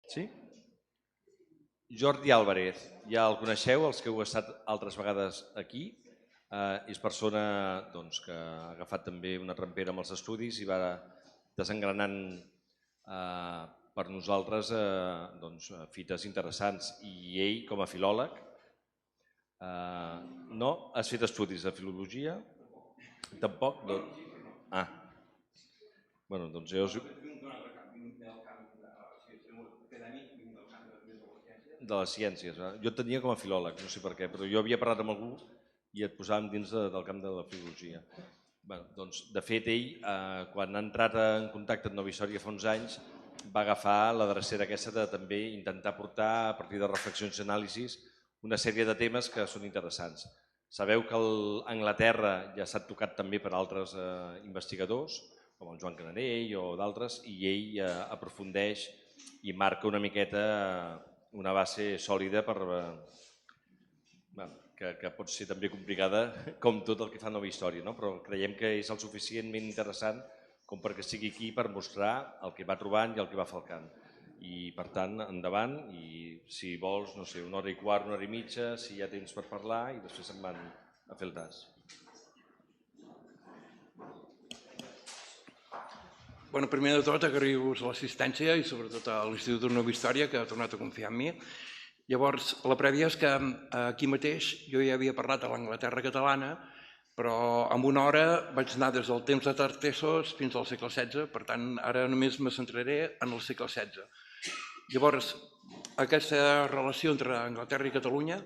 Sí? Jordi Álvarez, ja el coneixeu, els que heu estat altres vegades aquí. És persona que ha agafat també una trempera amb els estudis i va desengranant per nosaltres fites interessants. I ell, com a filòleg, no? Has fet estudis de filologia? Tampoc? Bueno, doncs jo... De les ciències. Jo et tenia com a filòleg, no sé per què, però jo havia parlat amb algú i et posàvem dins del camp de la filologia. De fet, ell, quan ha entrat en contacte amb Nova Història fa uns anys, va agafar la drecera aquesta de també intentar portar, a partir de reflexions i anàlisis, una sèrie de temes que són interessants. Sabeu que a Anglaterra ja s'ha tocat també per altres investigadors, com el Joan Canarell o d'altres, i ell aprofundeix i marca una miqueta una base sòlida que pot ser també complicada com tot el que fa Nova Història, però creiem que és el suficientment interessant com perquè estigui aquí per mostrar el que va trobant i el que va falcant. I per tant, endavant, i si vols, no sé, 1 hora i quart, 1 hora i mitja, si hi ha temps per parlar, i després se'n van a fer el tas. Primer de tot, agrair-vos l'assistència i sobretot a l'Institut de Nova Història, que ha tornat a confiar en mi. Llavors, la prèvia és que aquí mateix jo ja havia parlat a l'Anglaterra catalana, però en 1 hora vaig anar des del temps de Tartessos fins al segle XVI, per tant, ara només me centraré en el segle XVI. Llavors, aquesta relació entre Anglaterra i Catalunya,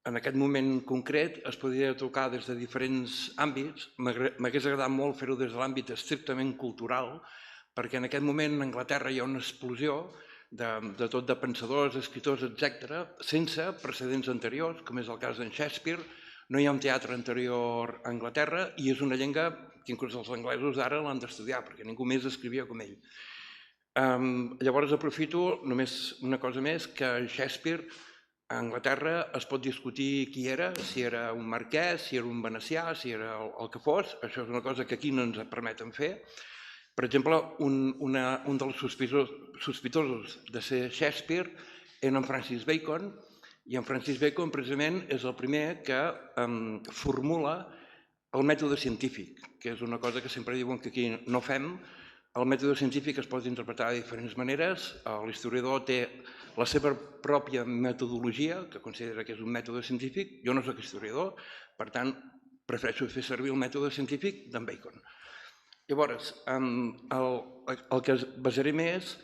en aquest moment concret, es podria tocar des de diferents àmbits. M'hagués agradat molt fer-ho des de l'àmbit estrictament cultural, perquè en aquest moment a Anglaterra hi ha una explosió de tot de pensadors, escriptors, etc., sense precedents anteriors, com és el cas d'en Shakespeare. No hi ha un teatre anterior a Anglaterra i és una llengua que inclús els anglesos ara l'han d'estudiar, perquè ningú més escrivia com ell. Llavors aprofito només una cosa més, que Shakespeare a Anglaterra es pot discutir qui era, si era un marquès, si era un venecià, si era el que fos. Això és una cosa que aquí no ens permeten fer. Per exemple, un dels sospitosos de ser Shakespeare era en Francis Bacon, i en Francis Bacon precisament és el primer que formula el mètode científic, que és una cosa que sempre diuen que aquí no fem. El mètode científic es pot interpretar de diferents maneres. L'historiador té la seva pròpia metodologia, que considera que és un mètode científic. Jo no soc historiador, per tant, prefereixo fer servir el mètode científic d'en Bacon. Llavors, el que es basaré més,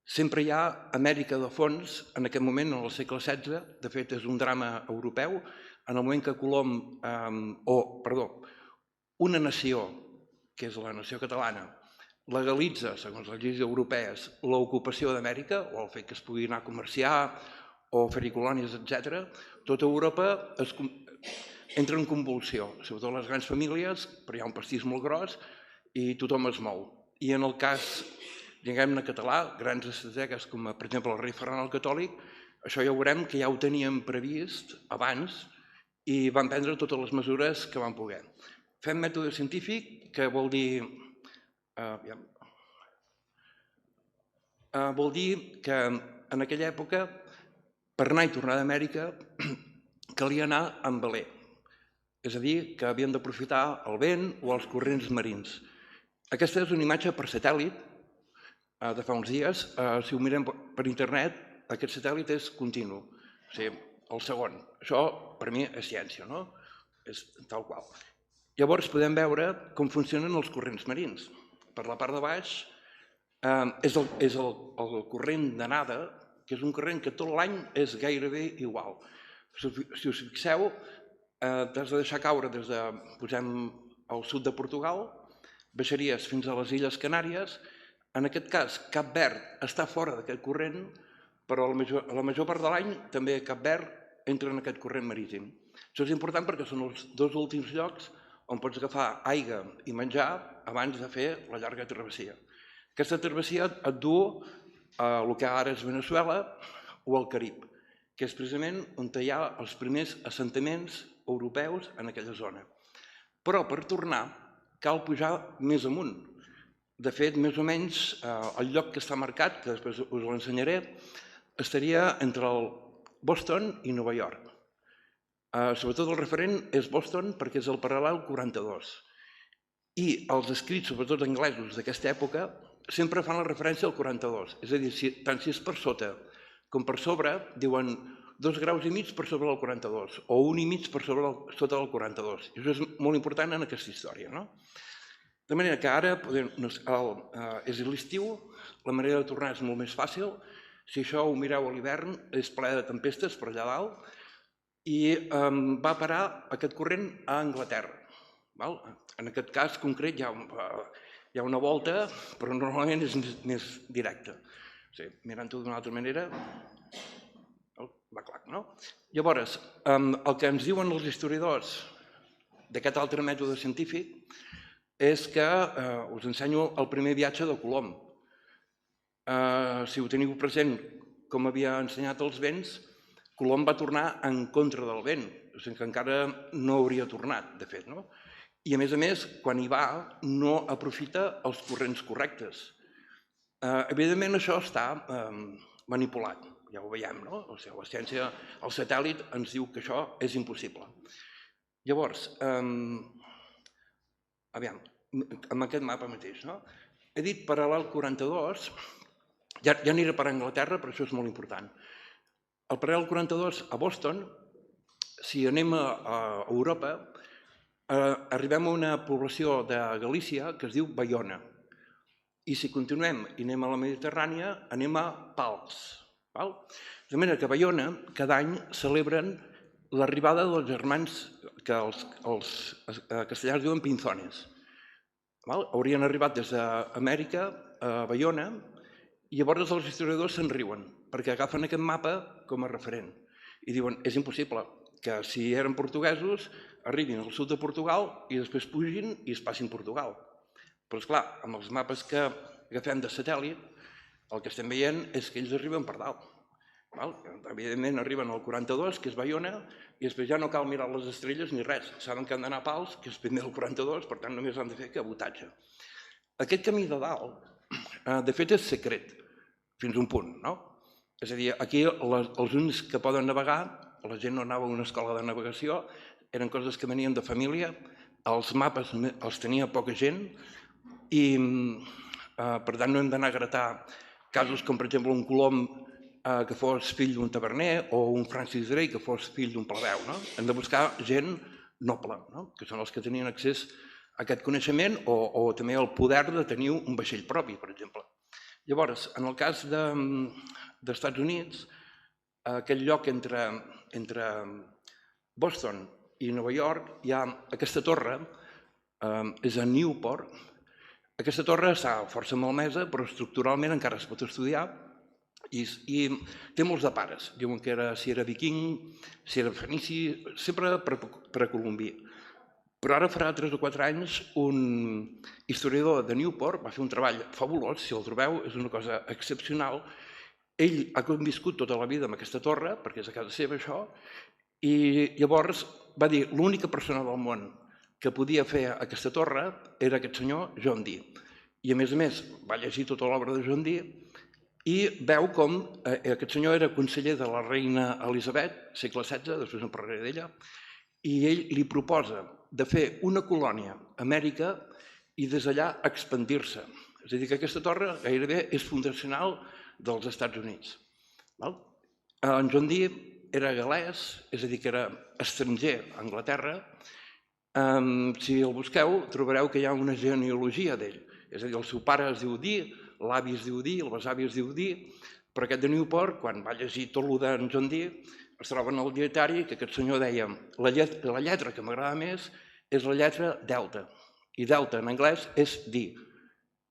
sempre hi ha Amèrica de fons, en aquest moment, en el segle XVI, de fet és un drama europeu, en el moment que Colom, una nació, que és la nació catalana, legalitza, segons les lleis europees, l'ocupació d'Amèrica, o el fet que es pugui anar a comerciar, o fer-hi colònies, etc., tota Europa entra en convulsió, sobretot les grans famílies, però hi ha un pastís molt gros i tothom es mou. I en el cas, diguem-ne, català, grans estrategues com, per exemple, el rei Ferran el Catòlic, això ja veurem que ja ho teníem previst abans i van prendre totes les mesures que van poder. Fem mètode científic, que vol dir que en aquella època, per anar i tornar d'Amèrica, calia anar amb veler. És a dir, que havien d'aprofitar el vent o els corrents marins. Aquesta és una imatge per satèl·lit de fa uns dies. Si ho mirem per internet, aquest satèl·lit és continu, o sigui, el segon. Això, per mi, és ciència, no? És tal qual. Llavors podem veure com funcionen els corrents marins. Per la part de baix és el corrent d'anada, que és un corrent que tot l'any és gairebé igual. Si us fixeu, t'has de deixar caure des de, posem, al sud de Portugal, baixaries fins a les Illes Canàries. En aquest cas, Cap Verd està fora d'aquest corrent, però la major part de l'any també Cap Verd entra en aquest corrent marítim. Això és important perquè són els 2 últims llocs on pots agafar aigua i menjar abans de fer la llarga travessia. Aquesta travessia et du a el que ara és Veneçuela o al Carib, que és precisament on hi ha els primers assentaments europeus en aquella zona. Però per tornar cal pujar més amunt. De fet, més o menys, el lloc que està marcat, que després us l'ensenyaré, estaria entre el Boston i Nova York. Sobretot el referent és Boston perquè és el paral·lel 42. I els escrits, sobretot anglesos d'aquesta època, sempre fan la referència al 42. És a dir, tant si és per sota com per sobre, diuen 2,5 graus per sobre del 42 o 1,5 per sota del 42. I això és molt important en aquesta història, no? De manera que ara és l'estiu, la manera de tornar és molt més fàcil. Si això ho mireu a l'hivern, és ple de tempestes per allà dalt, i va parar aquest corrent a Anglaterra. En aquest cas concret hi ha una volta, però normalment és més directa. Mirant-ho d'una altra manera, va clar, no? Llavors, el que ens diuen els historiadors d'aquest altre mètode científic és que us ensenyo el primer viatge de Colom. Si ho teniu present, com havia ensenyat els vents, Colom va tornar en contra del vent, o sigui que encara no hauria tornat, de fet, no? I a més, quan hi va, no aprofita els corrents correctes. Evidentment, això està manipulat, ja ho veiem, no? O sigui, la ciència, el satèl·lit ens diu que això és impossible. Llavors, aviam, amb aquest mapa mateix, no? He dit paral·lel 42, ja aniré per Anglaterra, però això és molt important. El paral·lel 42 a Boston, si anem a Europa, arribem a una població de Galícia que es diu Baiona. I si continuem i anem a la Mediterrània, anem a Pals. De manera que a Baiona cada any celebren l'arribada dels germans que els castellans diuen pinzones. Haurien arribat des d'Amèrica a Baiona i llavors els historiadors se'n riuen perquè agafen aquest mapa com a referent i diuen és impossible que si eren portuguesos arribin al sud de Portugal i després pugin i es passin Portugal. Però esclar, amb els mapes que agafem de satèl·lit el que estem veient és que ells arriben per dalt. Evidentment arriben al 42, que és Baiona, i després ja no cal mirar les estrelles ni res. Saben que han d'anar a Pals, que és primer el 42, per tant només han de fer cabotatge. Aquest camí de dalt, de fet, és secret, fins a un punt, no? És a dir, aquí els únics que poden navegar, la gent no anava a una escola de navegació, eren coses que venien de família, els mapes els tenia poca gent i, per tant, no hem d'anar a gratar casos com, per exemple, un Colom que fos fill d'un taverner o un Francis Drake que fos fill d'un plebeu. Hem de buscar gent noble, que són els que tenien accés a aquest coneixement o també el poder de tenir un vaixell propi, per exemple. Llavors, en el cas dels Estats Units, aquest lloc entre Boston i Nova York hi ha aquesta torre, és a Newport. Aquesta torre està força malmesa, però estructuralment encara es pot estudiar i té molts de pares. Diuen que si era viking, si era fenici, sempre precolombí. Però ara farà 3 o 4 anys un historiador de Newport va fer un treball fabulós, si el trobeu és una cosa excepcional. Ell ha conviscut tota la vida amb aquesta torre, perquè és a casa seva això, i llavors va dir l'única persona del món que podia fer aquesta torre era aquest senyor John Dee. I a més, va llegir tota l'obra de John Dee i veu com aquest senyor era conseller de la reina Elisabet, segle XVI, després en parlaré d'ella, i ell li proposa de fer una colònia a Amèrica i des d'allà expandir-se. És a dir, que aquesta torre gairebé és fundacional dels Estats Units. En John Dee era galès, és a dir, que era estranger a Anglaterra. Si el busqueu, trobareu que hi ha una genealogia d'ell. És a dir, el seu pare es diu Dee, l'avi es diu Dee, el besavi es diu Dee, però aquest de Newport, quan va llegir tot el d'en John Dee, es troba en el dietari que aquest senyor deia la lletra que m'agrada més és la lletra delta, i delta en anglès és Dee.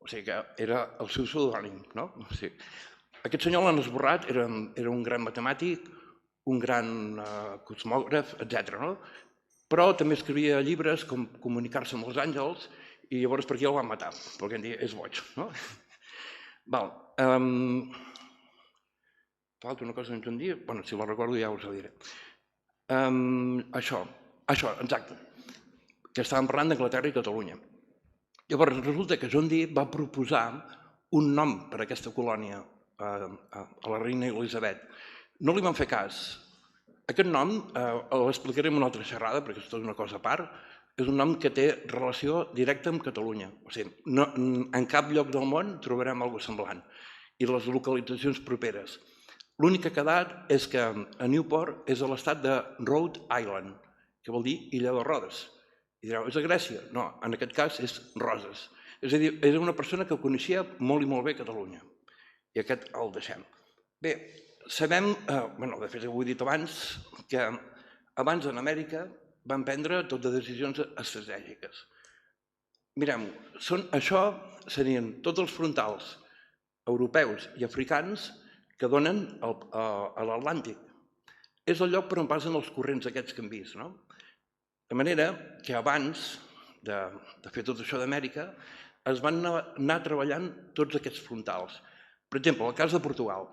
O sigui que era el seu pseudònim, no? Aquest senyor l'han esborrat, era un gran matemàtic, un gran cosmògraf, etc. Però també escrivia llibres com Comunicar-se amb els àngels i llavors per aquí el van matar, perquè en dia és boig. Falta una cosa en John Dee, si la recordo ja us la diré. Això, exacte, que estàvem parlant d'Anglaterra i Catalunya. Llavors resulta que John Dee va proposar un nom per a aquesta colònia a la reina Elisabet. No li van fer cas. Aquest nom l'explicaré en una altra xerrada, perquè això és una cosa a part. És un nom que té relació directa amb Catalunya. O sigui, en cap lloc del món trobarem alguna semblant. I les localitzacions properes. L'únic que ha quedat és que a Newport és a l'estat de Rhode Island, que vol dir Illa de Rodes. I direu, és a Grècia? No, en aquest cas és Roses. És a dir, era una persona que coneixia molt i molt bé Catalunya. I aquest el deixem. Bé, sabem, de fet ho he dit abans, que abans en Amèrica van prendre tot de decisions estratègiques. Mirem, això serien tots els frontals europeus i africans que donen a l'Atlàntic. És el lloc per on passen els corrents aquests que hem vist, no? De manera que abans de fer tot això d'Amèrica es van anar treballant tots aquests frontals. Per exemple, el cas de Portugal.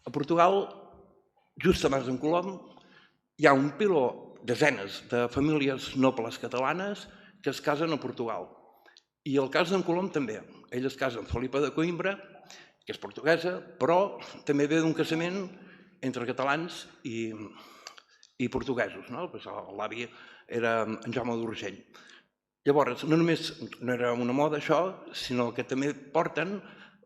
A Portugal, just abans d'en Colom, hi ha un piló, desenes de famílies nobles catalanes que es casen a Portugal. I el cas d'en Colom també. Ell es casa amb Felipa de Coïmbra, que és portuguesa, però també ve d'un casament entre catalans i portuguesos. L'avi era en Jaume d'Urgell. Llavors, no només no era una moda això, sinó que també porten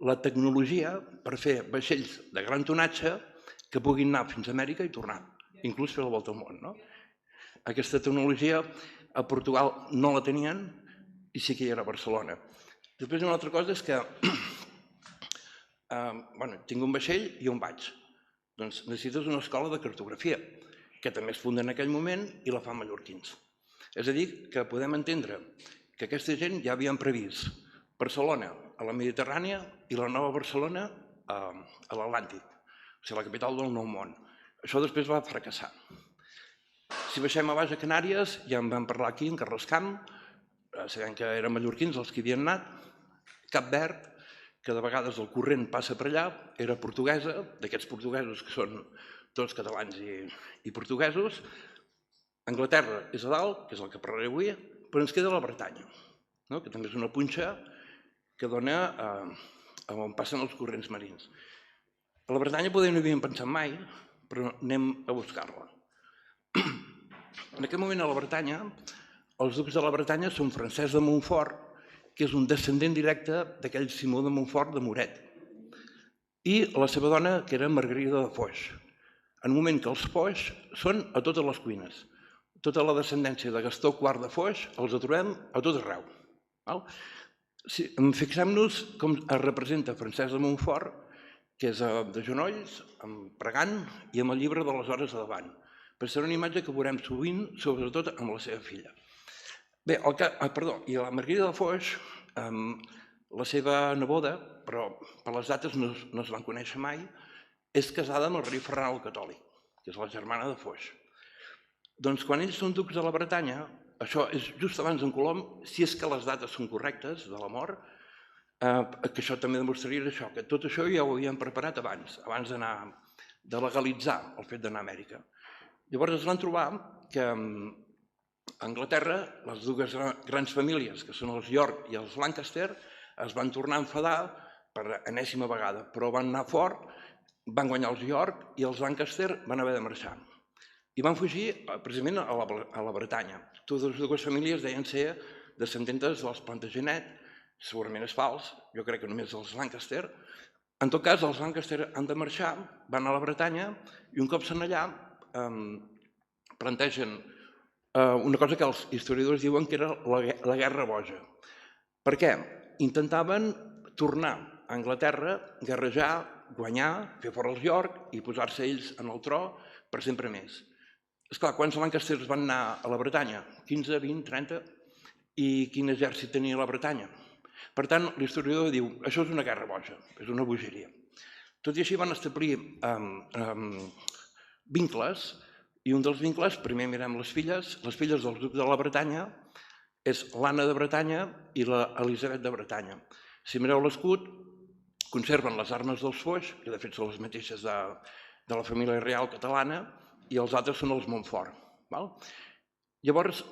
la tecnologia per fer vaixells de gran tonatge que puguin anar fins a Amèrica i tornar, inclús fer la volta al món. Aquesta tecnologia a Portugal no la tenien i sí que hi era a Barcelona. Després una altra cosa és que tinc un vaixell i on vaig? Doncs necessites una escola de cartografia, que també es funda en aquell moment i la fan mallorquins. És a dir, que podem entendre que aquesta gent ja havien previst Barcelona a la Mediterrània i la nova Barcelona a l'Atlàntic, o sigui, la capital del Nou Món. Això després va fracassar. Si baixem a baix a Canàries, ja en vam parlar aquí, en Carrascamp, sabem que eren mallorquins els que havien anat, Cap Verd, que de vegades el corrent passa per allà, era portuguesa, d'aquests portuguesos que són tots catalans i portuguesos. Anglaterra és a dalt, que és el que parlaré avui, però ens queda la Bretanya, que també és una punxa que dona on passen els corrents marins. A la Bretanya poder no hi havíem pensat mai, però anem a buscar-la. En aquest moment a la Bretanya, els ducs de la Bretanya són Francesc de Montfort, que és un descendent directe d'aquell Simó de Montfort de Muret, i la seva dona, que era Margarida de Foix. En un moment que els Foix són a totes les cuines. Tota la descendència de Gastó IV de Foix els trobem a tot arreu. Fixem-nos com es representa Francesc de Montfort, que és de genolls, pregant i amb el llibre de les hores a davant. Però serà una imatge que veurem sovint, sobretot amb la seva filla. Bé, i la Margarida de Foix, la seva neboda, però per les dates no es van conèixer mai, és casada amb el rei Ferran el Catòlic, que és la germana de Foix. Doncs quan ells són ducs de la Bretanya, això és just abans d'en Colom, si és que les dates són correctes de la mort, que això també demostraria això, que tot això ja ho havien preparat abans de legalitzar el fet d'anar a Amèrica. Llavors es van trobar que a Anglaterra, les dues grans famílies, que són els York i els Lancaster, es van tornar a enfadar per enèsima vegada, però van anar fort, van guanyar els York i els Lancaster van haver de marxar. I van fugir precisament a la Bretanya. Totes dues famílies deien ser descendentes dels Plantagenet, segurament és fals, jo crec que només els Lancaster. En tot cas, els Lancaster han de marxar, van a la Bretanya i un cop són allà plantegen una cosa que els historiadors diuen que era la Guerra Boja. Per què? Intentaven tornar a Anglaterra, guerrejar, guanyar, fer fora els York i posar-se ells en el tro per sempre més. Esclar, quants Lancasters van anar a la Bretanya? 15, 20, 30? I quin exèrcit tenia la Bretanya? Per tant, l'historiador diu, això és una guerra boja, és una bogeria. Tot i així van establir vincles, i un dels vincles, primer mirem les filles dels ducs de la Bretanya, és l'Anna de Bretanya i l'Elisabet de Bretanya. Si mireu l'escut, conserven les armes dels Foix, que de fet són les mateixes de la família real catalana, i els altres són els Montfort. Llavors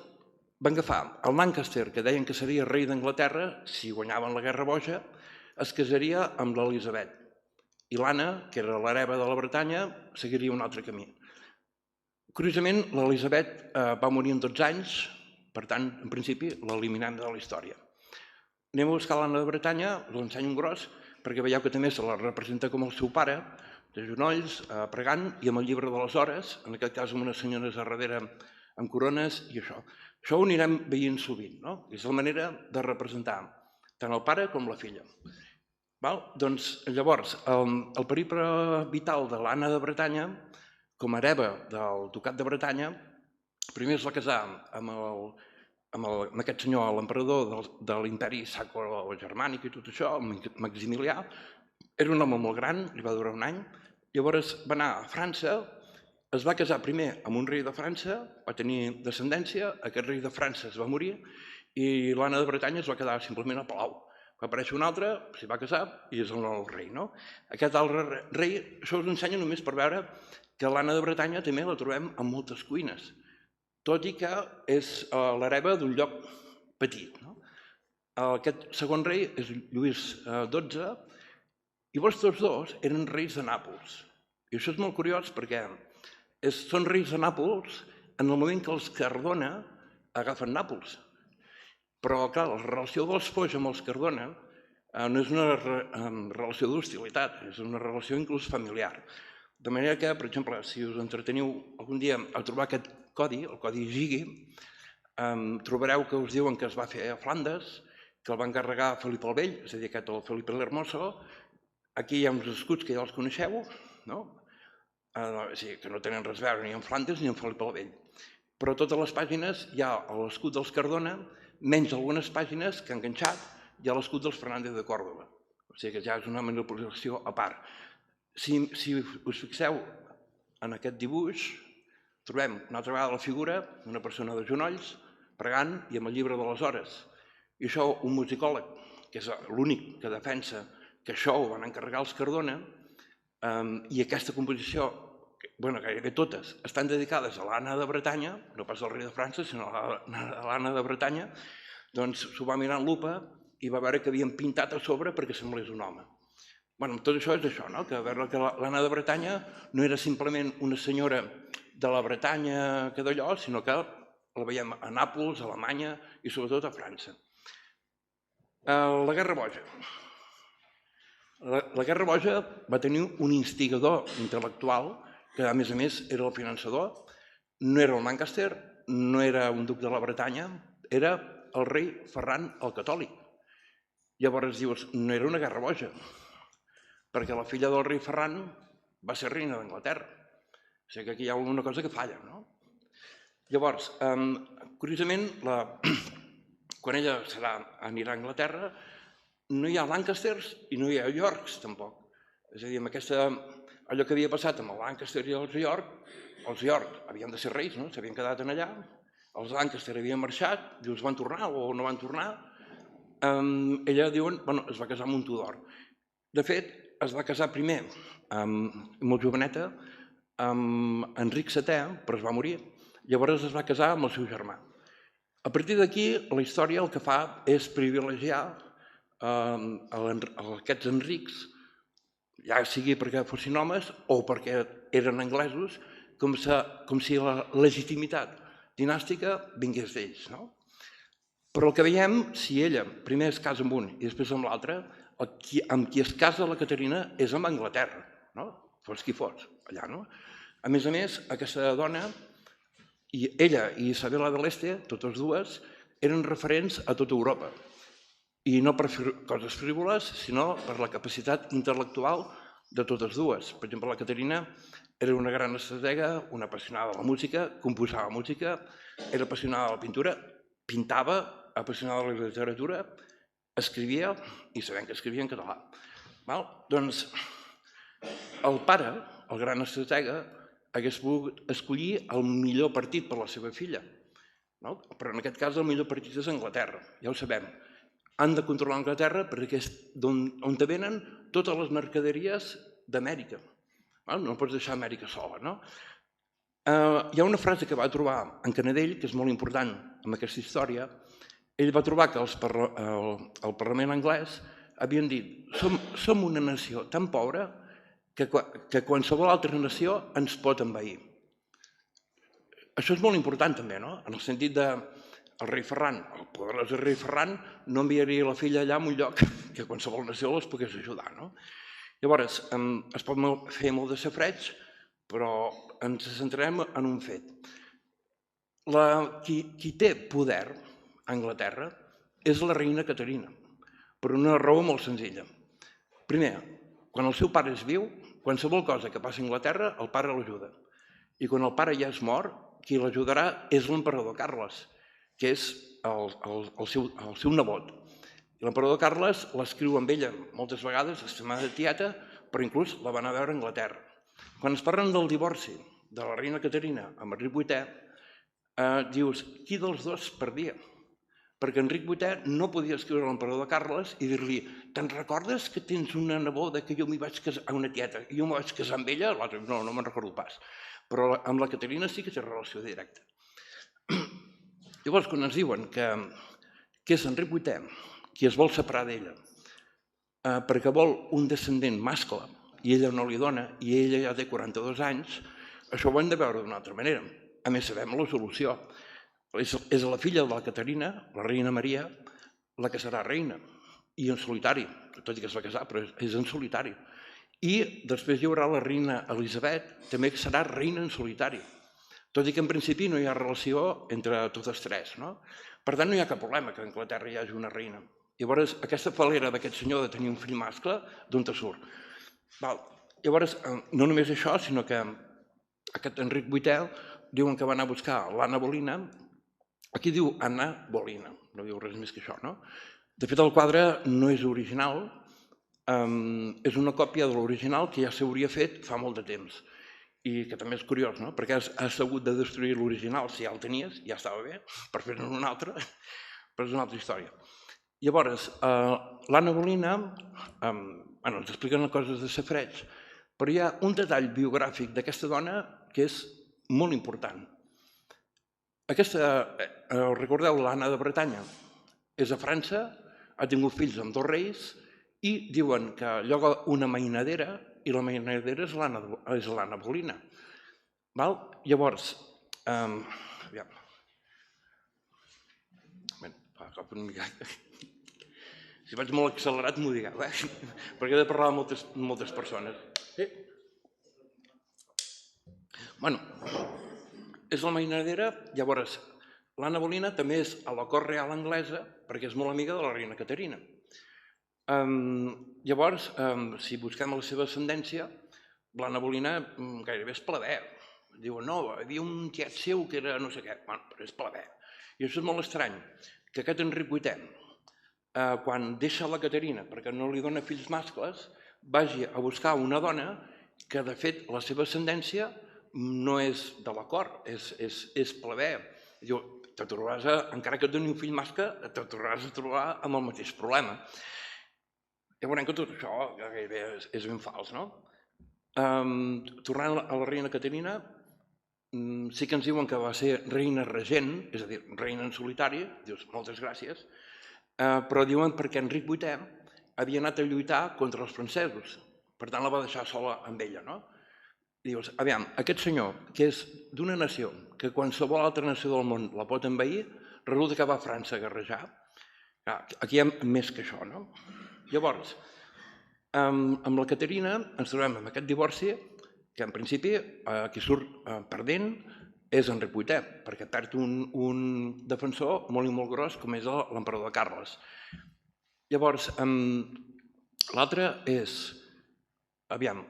van agafar el Lancaster, que deien que seria rei d'Anglaterra, si guanyaven la Guerra Boja, es casaria amb l'Elisabet. I l'Anna, que era l'hereva de la Bretanya, seguiria un altre camí. Curiosament, l'Elisabet va morir en 12 anys, per tant, en principi, l'eliminem de la història. Anem a buscar l'Anna de Bretanya, us l'ensenyo en gros, perquè veieu que també se la representa com el seu pare, de genolls, pregant, i amb el llibre de les hores, en aquest cas amb unes senyores a darrere amb corones i això. Això ho anirem veient sovint, no? És la manera de representar tant el pare com la filla. Doncs llavors, el periple vital de l'Anna de Bretanya, com a hereva del ducat de Bretanya, primer es va casar amb aquest senyor, l'emperador de l'imperi sacro-germànic i tot això, Maximilià. Era un home molt gran, li va durar un any. Llavors va anar a França, es va casar primer amb un rei de França, va tenir descendència, aquest rei de França es va morir i l'Anna de Bretanya es va quedar simplement a Palau. Va aparèixer un altre, s'hi va casar i és el nou rei. Aquest altre rei, això us ensenyo només per veure que l'Anna de Bretanya també la trobem en moltes cuines, tot i que és l'hereva d'un lloc petit. Aquest segon rei és Lluís XII i tots dos eren reis de Nàpols. I això és molt curiós perquè són reis de Nàpols en el moment que els Cardona agafen Nàpols. Però, clar, la relació dels Foix amb els Cardona no és una relació d'hostilitat, és una relació inclús familiar. De manera que, per exemple, si us entreteniu algun dia a trobar aquest codi, el codi Gigui, trobareu que us diuen que es va fer a Flandes, que el va encarregar Felip el Vell, és a dir, aquest el Felip l'Hermoso. Aquí hi ha uns escuts que ja els coneixeu, que no tenen res a veure ni amb Flandes ni amb Felip el Vell. Però a totes les pàgines hi ha l'escut dels Cardona, menys algunes pàgines que han enganxat hi ha l'escut dels Fernández de Còrdova. O sigui que ja és una manipulació a part. Si us fixeu en aquest dibuix, trobem una altra vegada la figura d'una persona de genolls, pregant i amb el llibre de les hores. I això un musicòleg, que és l'únic que defensa que això ho van encarregar els Cardona, i aquesta composició, gairebé totes, estan dedicades a l'Anna de Bretanya, no pas al rei de França, sinó a l'Anna de Bretanya, doncs s'ho va mirar en lupa i va veure que havien pintat a sobre perquè semblés un home. Tot això és això, que veure que l'Anna de Bretanya no era simplement una senyora de la Bretanya que d'allò, sinó que la veiem a Nàpols, a Alemanya i sobretot a França. La Guerra Boja. La Guerra Boja va tenir un instigador intel·lectual que, a més, era el finançador. No era el Lancaster, no era un duc de la Bretanya, era el rei Ferran el Catòlic. Llavors dius, no era una guerra boja, perquè la filla del rei Ferran va ser reina d'Anglaterra. O sigui que aquí hi ha alguna cosa que falla. Llavors, curiosament, quan ella anirà a Anglaterra, no hi ha Lancasters i no hi ha Yorks, tampoc. És a dir, allò que havia passat amb el Lancaster i els York havien de ser reis, s'havien quedat allà, els Lancaster havien marxat, dius, van tornar o no van tornar. Ella, diuen, es va casar amb un Tudor. De fet, es va casar primer, molt joveneta, amb Enric VII, però es va morir. Llavors es va casar amb el seu germà. A partir d'aquí, la història el que fa és privilegiar aquests Enrics, ja sigui perquè fossin homes o perquè eren anglesos, com si la legitimitat dinàstica vingués d'ells. Però el que veiem, si ella primer es casa amb un i després amb l'altre, amb qui es casa la Caterina és amb Anglaterra, fos qui fos, allà. A més, aquesta dona, ella i Isabel de l'Este, totes dues, eren referents a tota Europa. I no per coses frívoles, sinó per la capacitat intel·lectual de totes dues. Per exemple, la Caterina era una gran estratega, una apassionada de la música, composava música, era apassionada de la pintura, pintava, apassionada de la literatura, escrivia, i sabem que escrivia en català. Doncs el pare, el gran estratega, hagués pogut escollir el millor partit per a la seva filla. Però en aquest cas el millor partit és Anglaterra, ja ho sabem. Han de controlar Anglaterra perquè és on venen totes les mercaderies d'Amèrica. No pots deixar Amèrica sola. Hi ha una frase que va trobar en Canadell, que és molt important amb aquesta història, ell va trobar que el Parlament anglès havien dit som una nació tan pobra que qualsevol altra nació ens pot envair. Això és molt important també, no? En el sentit de el rei Ferran, el poderós rei Ferran, no enviaria la filla allà en un lloc que qualsevol nació les pogués ajudar, no? Llavors, es pot fer molt de safreig, però ens centrarem en un fet. Qui té poder a Anglaterra és la reina Caterina, per una raó molt senzilla. Primer, quan el seu pare és viu, qualsevol cosa que passi a Anglaterra, el pare l'ajuda. I quan el pare ja és mort, qui l'ajudarà és l'emperador Carles, que és el seu nebot. L'emperador Carles l'escriu amb ella moltes vegades, estimada tieta, però inclús la van a veure a Anglaterra. Quan es parlen del divorci de la reina Caterina amb Enric VIII, dius, qui dels dos perdia? Perquè Enric VIII no podia escriure a l'emperador Carles i dir-li te'n recordes que tens una neboda que jo m'hi vaig casar, una tieta, i jo m'hi vaig casar amb ella? L'altre, no me'n recordo pas. Però amb la Caterina sí que té relació directa. Llavors, quan ens diuen que és Enric VIII qui es vol separar d'ella perquè vol un descendent mascle i ella no li dona i ella ja té 42 anys, això ho hem de veure d'una altra manera. A més, sabem la solució. És la filla de la Caterina, la reina Maria, la que serà reina, i en solitari, tot i que es va casar, però és en solitari. I després hi haurà la reina Elisabet, també que serà reina en solitari, tot i que en principi no hi ha relació entre totes tres. Per tant, no hi ha cap problema que a Anglaterra hi hagi una reina. Llavors, aquesta falera d'aquest senyor de tenir un fill mascle, d'on te surt? Llavors, no només això, sinó que aquest Enric VIII diuen que va anar a buscar l'Anna Bolena. Aquí diu Anna Bolena, no diu res més que això, no? De fet, el quadre no és original, és una còpia de l'original que ja s'hauria fet fa molt de temps i que també és curiós, no? Perquè has hagut de destruir l'original, si ja el tenies, ja estava bé, per fer-ne un altre, però és una altra història. Llavors, l'Anna Bolena, ens expliquen coses de safreig, però hi ha un detall biogràfic d'aquesta dona que és molt important. Recordeu, l'Anna de Bretanya és a França, ha tingut fills amb 2 reis i diuen que lloga una mainadera i la mainadera és l'Anna Bolena. Llavors, si vaig molt accelerat m'ho digueu, perquè he de parlar amb moltes persones. Bueno, és la mainadera, llavors l'Anna Bolena també és a la cort real anglesa perquè és molt amiga de la reina Caterina. Llavors, si busquem la seva ascendència, l'Anna Bolena gairebé és pleber. Diuen, no, hi havia un tiet seu que era no sé què, però és pleber. I això és molt estrany, que aquest Enric VIII, quan deixa la Caterina perquè no li dona fills mascles, vagi a buscar una dona que, de fet, la seva ascendència no és de la cort, és pleber. Diu, encara que et doni un fill mascle, te tornaràs a trobar amb el mateix problema. Ja veurem que tot això gairebé és ben fals, no? Tornant a la reina Caterina, sí que ens diuen que va ser reina regent, és a dir, reina en solitari, dius, moltes gràcies, però diuen perquè Enric VIII havia anat a lluitar contra els francesos, per tant la va deixar sola amb ella, no? Dius, aviam, aquest senyor, que és d'una nació, que qualsevol altra nació del món la pot envair, resulta que va a França a guerrejar. Aquí hi ha més que això, no? Llavors, amb la Caterina ens trobem amb aquest divorci que en principi qui surt perdent és Enric VIII, perquè perd un defensor molt i molt gros com és l'emperador Carles. Llavors, l'altre és, aviam,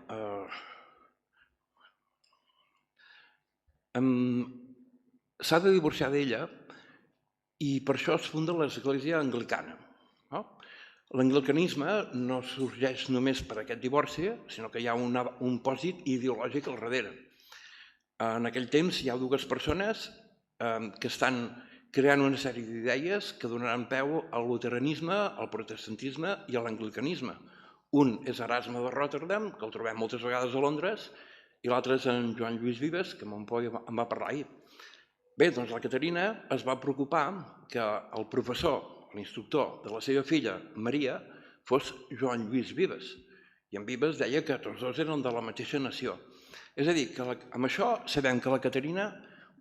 s'ha de divorciar d'ella i per això es funda l'Església Anglicana. L'anglicanisme no sorgeix només per aquest divorci, sinó que hi ha un pòsit ideològic al darrere. En aquell temps hi ha 2 persones que estan creant una sèrie d'idees que donaran peu al luteranisme, al protestantisme i a l'anglicanisme. Un és Erasme de Rotterdam, que el trobem moltes vegades a Londres, i l'altre és en Joan Lluís Vives, que mon pare em va parlar ahir. Bé, doncs la Caterina es va preocupar que el professor, l'instructor de la seva filla, Maria, fos Joan Lluís Vives. I en Vives deia que tots dos eren de la mateixa nació. És a dir, que amb això sabem que la Caterina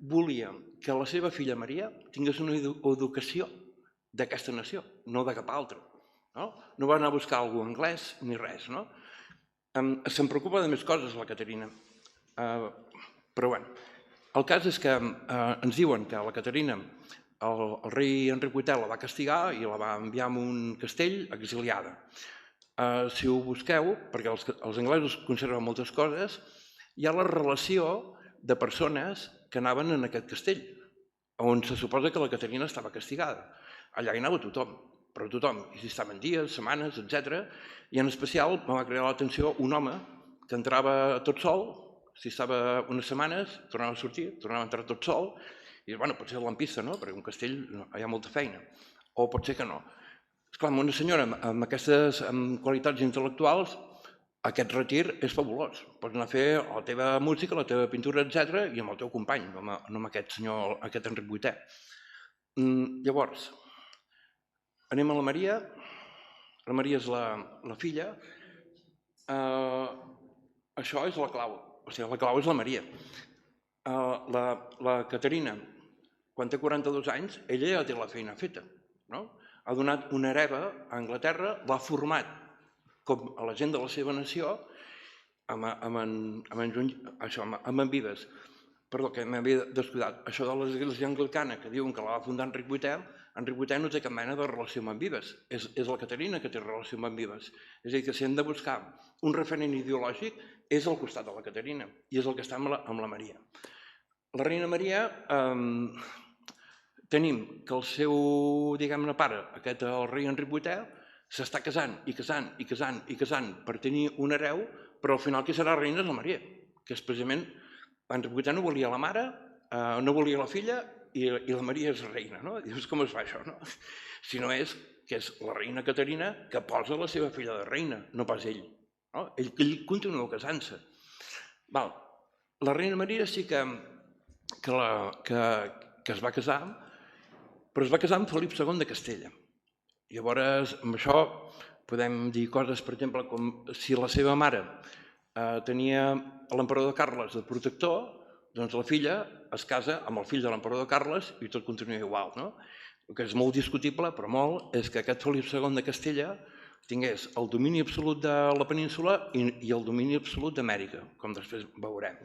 volia que la seva filla Maria tingués una educació d'aquesta nació, no de cap altra. No va anar a buscar algú anglès ni res. Se'n preocupa de més coses, la Caterina. Però bé, el cas és que ens diuen que la Caterina, el rei Enric VIII la va castigar i la va enviar a un castell exiliada. Si ho busqueu, perquè els anglesos conserven moltes coses, hi ha la relació de persones que anaven en aquest castell, on se suposa que la Caterina estava castigada. Allà hi anava tothom, però tothom, i si estaven dies, setmanes, etc. I en especial em va cridar l'atenció un home que entrava tot sol, si estava unes setmanes, tornava a sortir, tornava a entrar tot sol, i bueno, pot ser lampista, no? Perquè un castell hi ha molta feina, o pot ser que no. Esclar, amb una senyora amb aquestes qualitats intel·lectuals, aquest retir és fabulós. Pots anar a fer la teva música, la teva pintura, etc., i amb el teu company, no amb aquest senyor, aquest Enric VIII. Llavors, anem a la Maria. La Maria és la filla. Això és la clau. O sigui, la clau és la Maria. La Caterina, quan té 42 anys, ella ja té la feina feta. Ha donat una hereva a Anglaterra, l'ha format com a la gent de la seva nació, amb en Vives. Perdó, que m'havia descuidat. Això de l'església anglicana, que diuen que la va fundar Enric VIII, Enric VIII no té cap mena de relació amb en Vives. És la Caterina que té relació amb en Vives. És a dir, que si hem de buscar un referent ideològic, és al costat de la Caterina, i és el que està amb la Maria. La reina Maria, tenim que el seu, diguem-ne, pare, aquest, el rei Enric VIII, s'està casant i casant i casant i casant per tenir un hereu, però al final qui serà reina és la Maria, que és precisament, Enric VIII no volia la mare, no volia la filla i la Maria és reina, no? Dius, com es fa això, no? Si no és que és la reina Caterina que posa la seva filla de reina, no pas ell. Ell continua casant-se. La reina Maria sí que es va casar, però es va casar amb Felip II de Castella. Llavors, amb això podem dir coses, per exemple, com si la seva mare tenia l'emperador Carles de protector, doncs la filla es casa amb el fill de l'emperador Carles i tot continua igual. El que és molt discutible, però molt, és que aquest Felip II de Castella tingués el domini absolut de la península i el domini absolut d'Amèrica, com després veurem.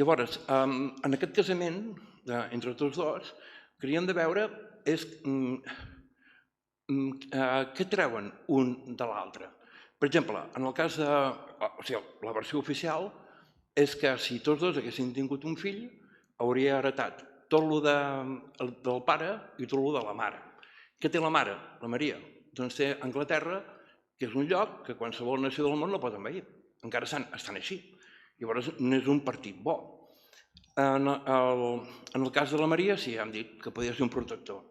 Llavors, en aquest casament entre tots dos, el que hauríem de veure és què treuen un de l'altre. Per exemple, en el cas de... O sigui, la versió oficial és que si tots dos haguessin tingut un fill, hauria heretat tot el del pare i tot el de la mare. Què té la mare, la Maria? Doncs té Anglaterra, que és un lloc que qualsevol nació del món no pot envair. Encara estan així. Llavors no és un partit bo. En el cas de la Maria, sí, hem dit que podia ser un protector.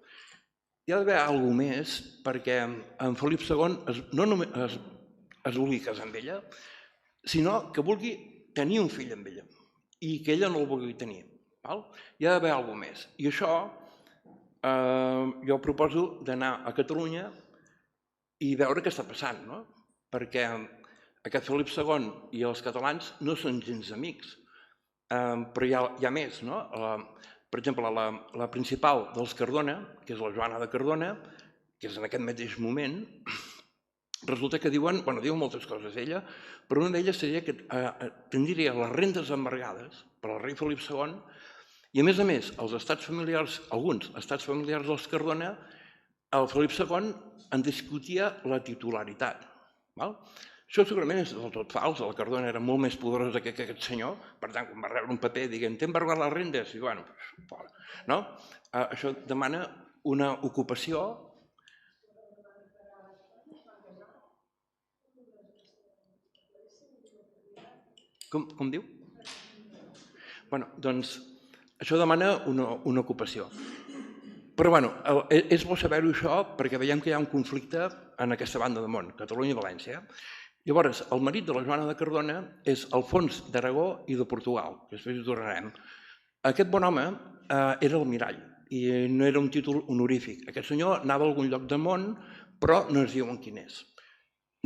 Hi ha d'haver alguna cosa més perquè en Felip II no només es vulgui casar amb ella, sinó que vulgui tenir un fill amb ella i que ella no el vulgui tenir. Hi ha d'haver alguna cosa més. I això jo proposo d'anar a Catalunya i veure què està passant, perquè aquest Felip II i els catalans no són gens amics, però hi ha més. Per exemple, la principal dels Cardona, que és la Joana de Cardona, que és en aquest mateix moment, resulta que diuen moltes coses ella, però una d'elles seria que tindria les rendes embargades per al rei Felip II i, a més, els estats familiars, alguns estats familiars dels Cardona, el Felip II en discutia la titularitat. Això segurament és del tot fals, la Cardona era molt més poderosa que aquest senyor, per tant, quan va rebre un paper dient t'hem embargat les rendes, i bueno, fora. Això demana una ocupació. Com diu? Doncs això demana una ocupació. Però és bo saber-ho això perquè veiem que hi ha un conflicte en aquesta banda de món, Catalunya i València. Llavors, el marit de la Joana de Cardona és Alfons d'Aragó i de Portugal, que després hi tornarem. Aquest bon home era almirall i no era un títol honorífic. Aquest senyor anava a algun lloc del món, però no ens diuen quin és.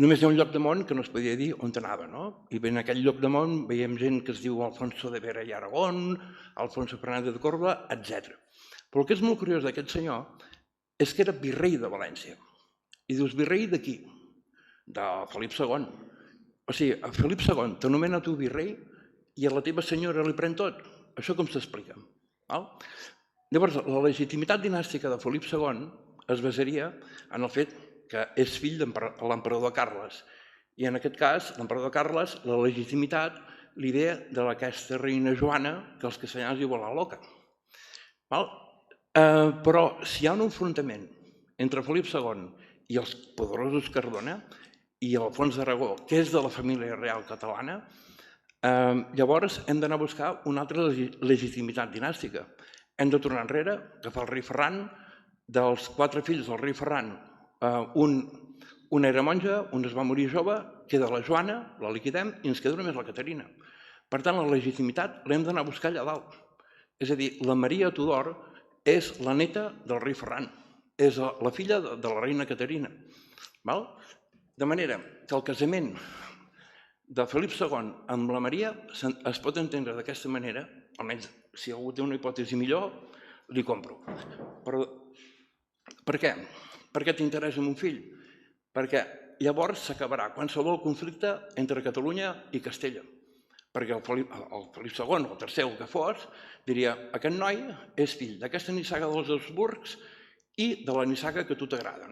Només hi ha un lloc de món que no es podia dir on anava, no? I en aquell lloc de món veiem gent que es diu Alfonso de Vera i Aragón, Alfonso Fernández de Córdoba, etc. Però el que és molt curiós d'aquest senyor és que era virrei de València. I dius, virrei de qui? De Felip II. O sigui, a Felip II t'anomena tu virrei i a la teva senyora li pren tot. Això com s'explica? Llavors, la legitimitat dinàstica de Felip II es basaria en el fet que és fill de l'emperador Carles. I en aquest cas, l'emperador Carles, la legitimitat li ve d'aquesta reina Joana, que els castellans diuen la loca. Però si hi ha un enfrontament entre Felip II i els poderosos Cardona i Alfons d'Aragó, que és de la família real catalana, llavors hem d'anar a buscar una altra legitimitat dinàstica. Hem de tornar enrere, agafar el rei Ferran. Dels 4 fills del rei Ferran, un era monja, un es va morir jove, queda la Joana, la liquidem i ens queda només la Caterina. Per tant, la legitimitat l'hem d'anar a buscar allà dalt. És a dir, la Maria Tudor és la neta del rei Ferran, és la filla de la reina Caterina. De manera que el casament de Felip II amb la Maria es pot entendre d'aquesta manera, almenys si algú té una hipòtesi millor, li compro. Però per què? Per què t'interessa mon fill? Perquè llavors s'acabarà qualsevol conflicte entre Catalunya i Castella. Perquè el Felip II, el tercer, el que fos, diria aquest noi és fill d'aquesta nissaga dels Habsburgs i de la nissaga que a tu t'agrada,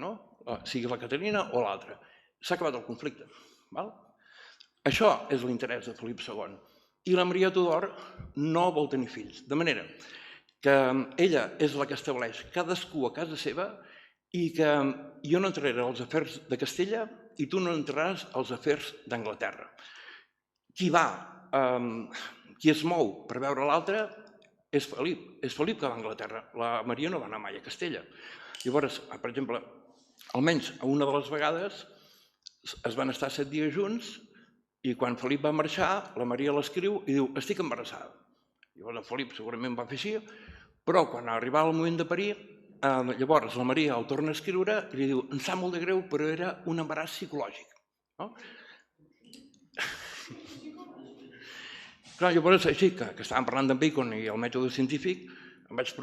sigui la Caterina o l'altra. S'ha acabat el conflicte. Això és l'interès de Felip II. I la Maria Tudor no vol tenir fills. De manera que ella és la que estableix cadascú a casa seva i que jo no entraré als afers de Castella i tu no entraràs als afers d'Anglaterra. Qui es mou per veure l'altre és Felip que va a Anglaterra. La Maria no va anar mai a Castella. Llavors, per exemple, almenys una de les vegades es van estar 7 dies junts i quan Felip va marxar, la Maria l'escriu i diu estic embarassada. Llavors el Felip segurament va fer així, però quan arribava el moment de parir, llavors la Maria el torna a escriure i li diu em sap molt de greu, però era un embaràs psicològic. Llavors, així que estàvem parlant d'en Bacon i el mètode científic, em vaig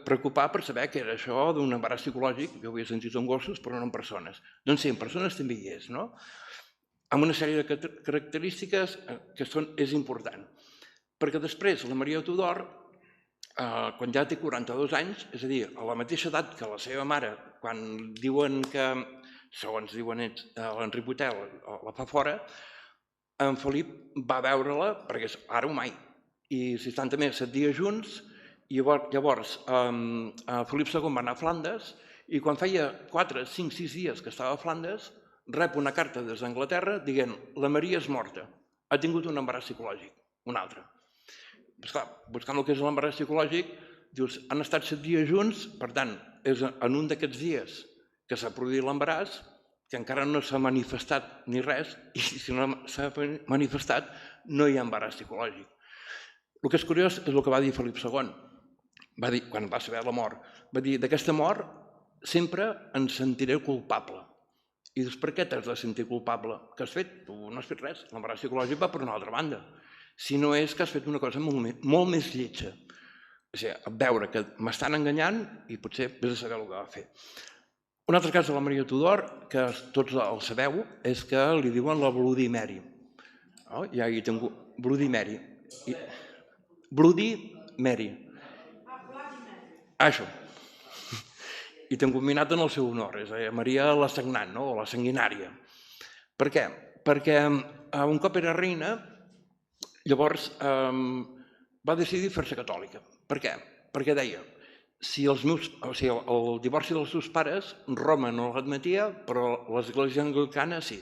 preocupar per saber què era això d'un embaràs psicològic. Jo ho havia sentit en gossos, però no en persones. Doncs sí, en persones també hi és, no? Amb una sèrie de característiques que és important. Perquè després la Maria Tudor, quan ja té 42 anys, és a dir, a la mateixa edat que la seva mare, quan diuen que, segons diuen ells, l'Enric Botel la fa fora, en Felip va veure-la, perquè és ara o mai, i si estan també 7 dies junts, i llavors Felip II va anar a Flandes, i quan feia 4, 5, 6 dies que estava a Flandes, rep una carta des d'Anglaterra dient la Maria és morta, ha tingut un embaràs psicològic, un altre. Esclar, buscant el que és l'embaràs psicològic, dius, han estat 7 dies junts, per tant, és en un d'aquests dies que s'ha produït l'embaràs, que encara no s'ha manifestat ni res, i si no s'ha manifestat, no hi ha embaràs psicològic. El que és curiós és el que va dir Felip II, va dir, quan va saber la mort, va dir, d'aquesta mort sempre em sentiré culpable. I dius, per què t'has de sentir culpable? Què has fet? Tu no has fet res, l'embaràs psicològic va per una altra banda. Si no és que has fet una cosa molt més lletja. O sigui, veure que m'estan enganyant i potser vés a saber el que va fer. Un altre cas de la Maria Tudor, que tots el sabeu, és que li diuen la Bloody Mary. Ja hi tinc Bloody Mary. Bloody Mary. Això. I t'hem combinat en el seu honor, és a dir, Maria la Sagnant, o la Sanguinària. Per què? Perquè un cop era reina, llavors va decidir fer-se catòlica. Per què? Perquè deia, el divorci dels seus pares, Roma no l'admetia, però l'Església Anglicana sí.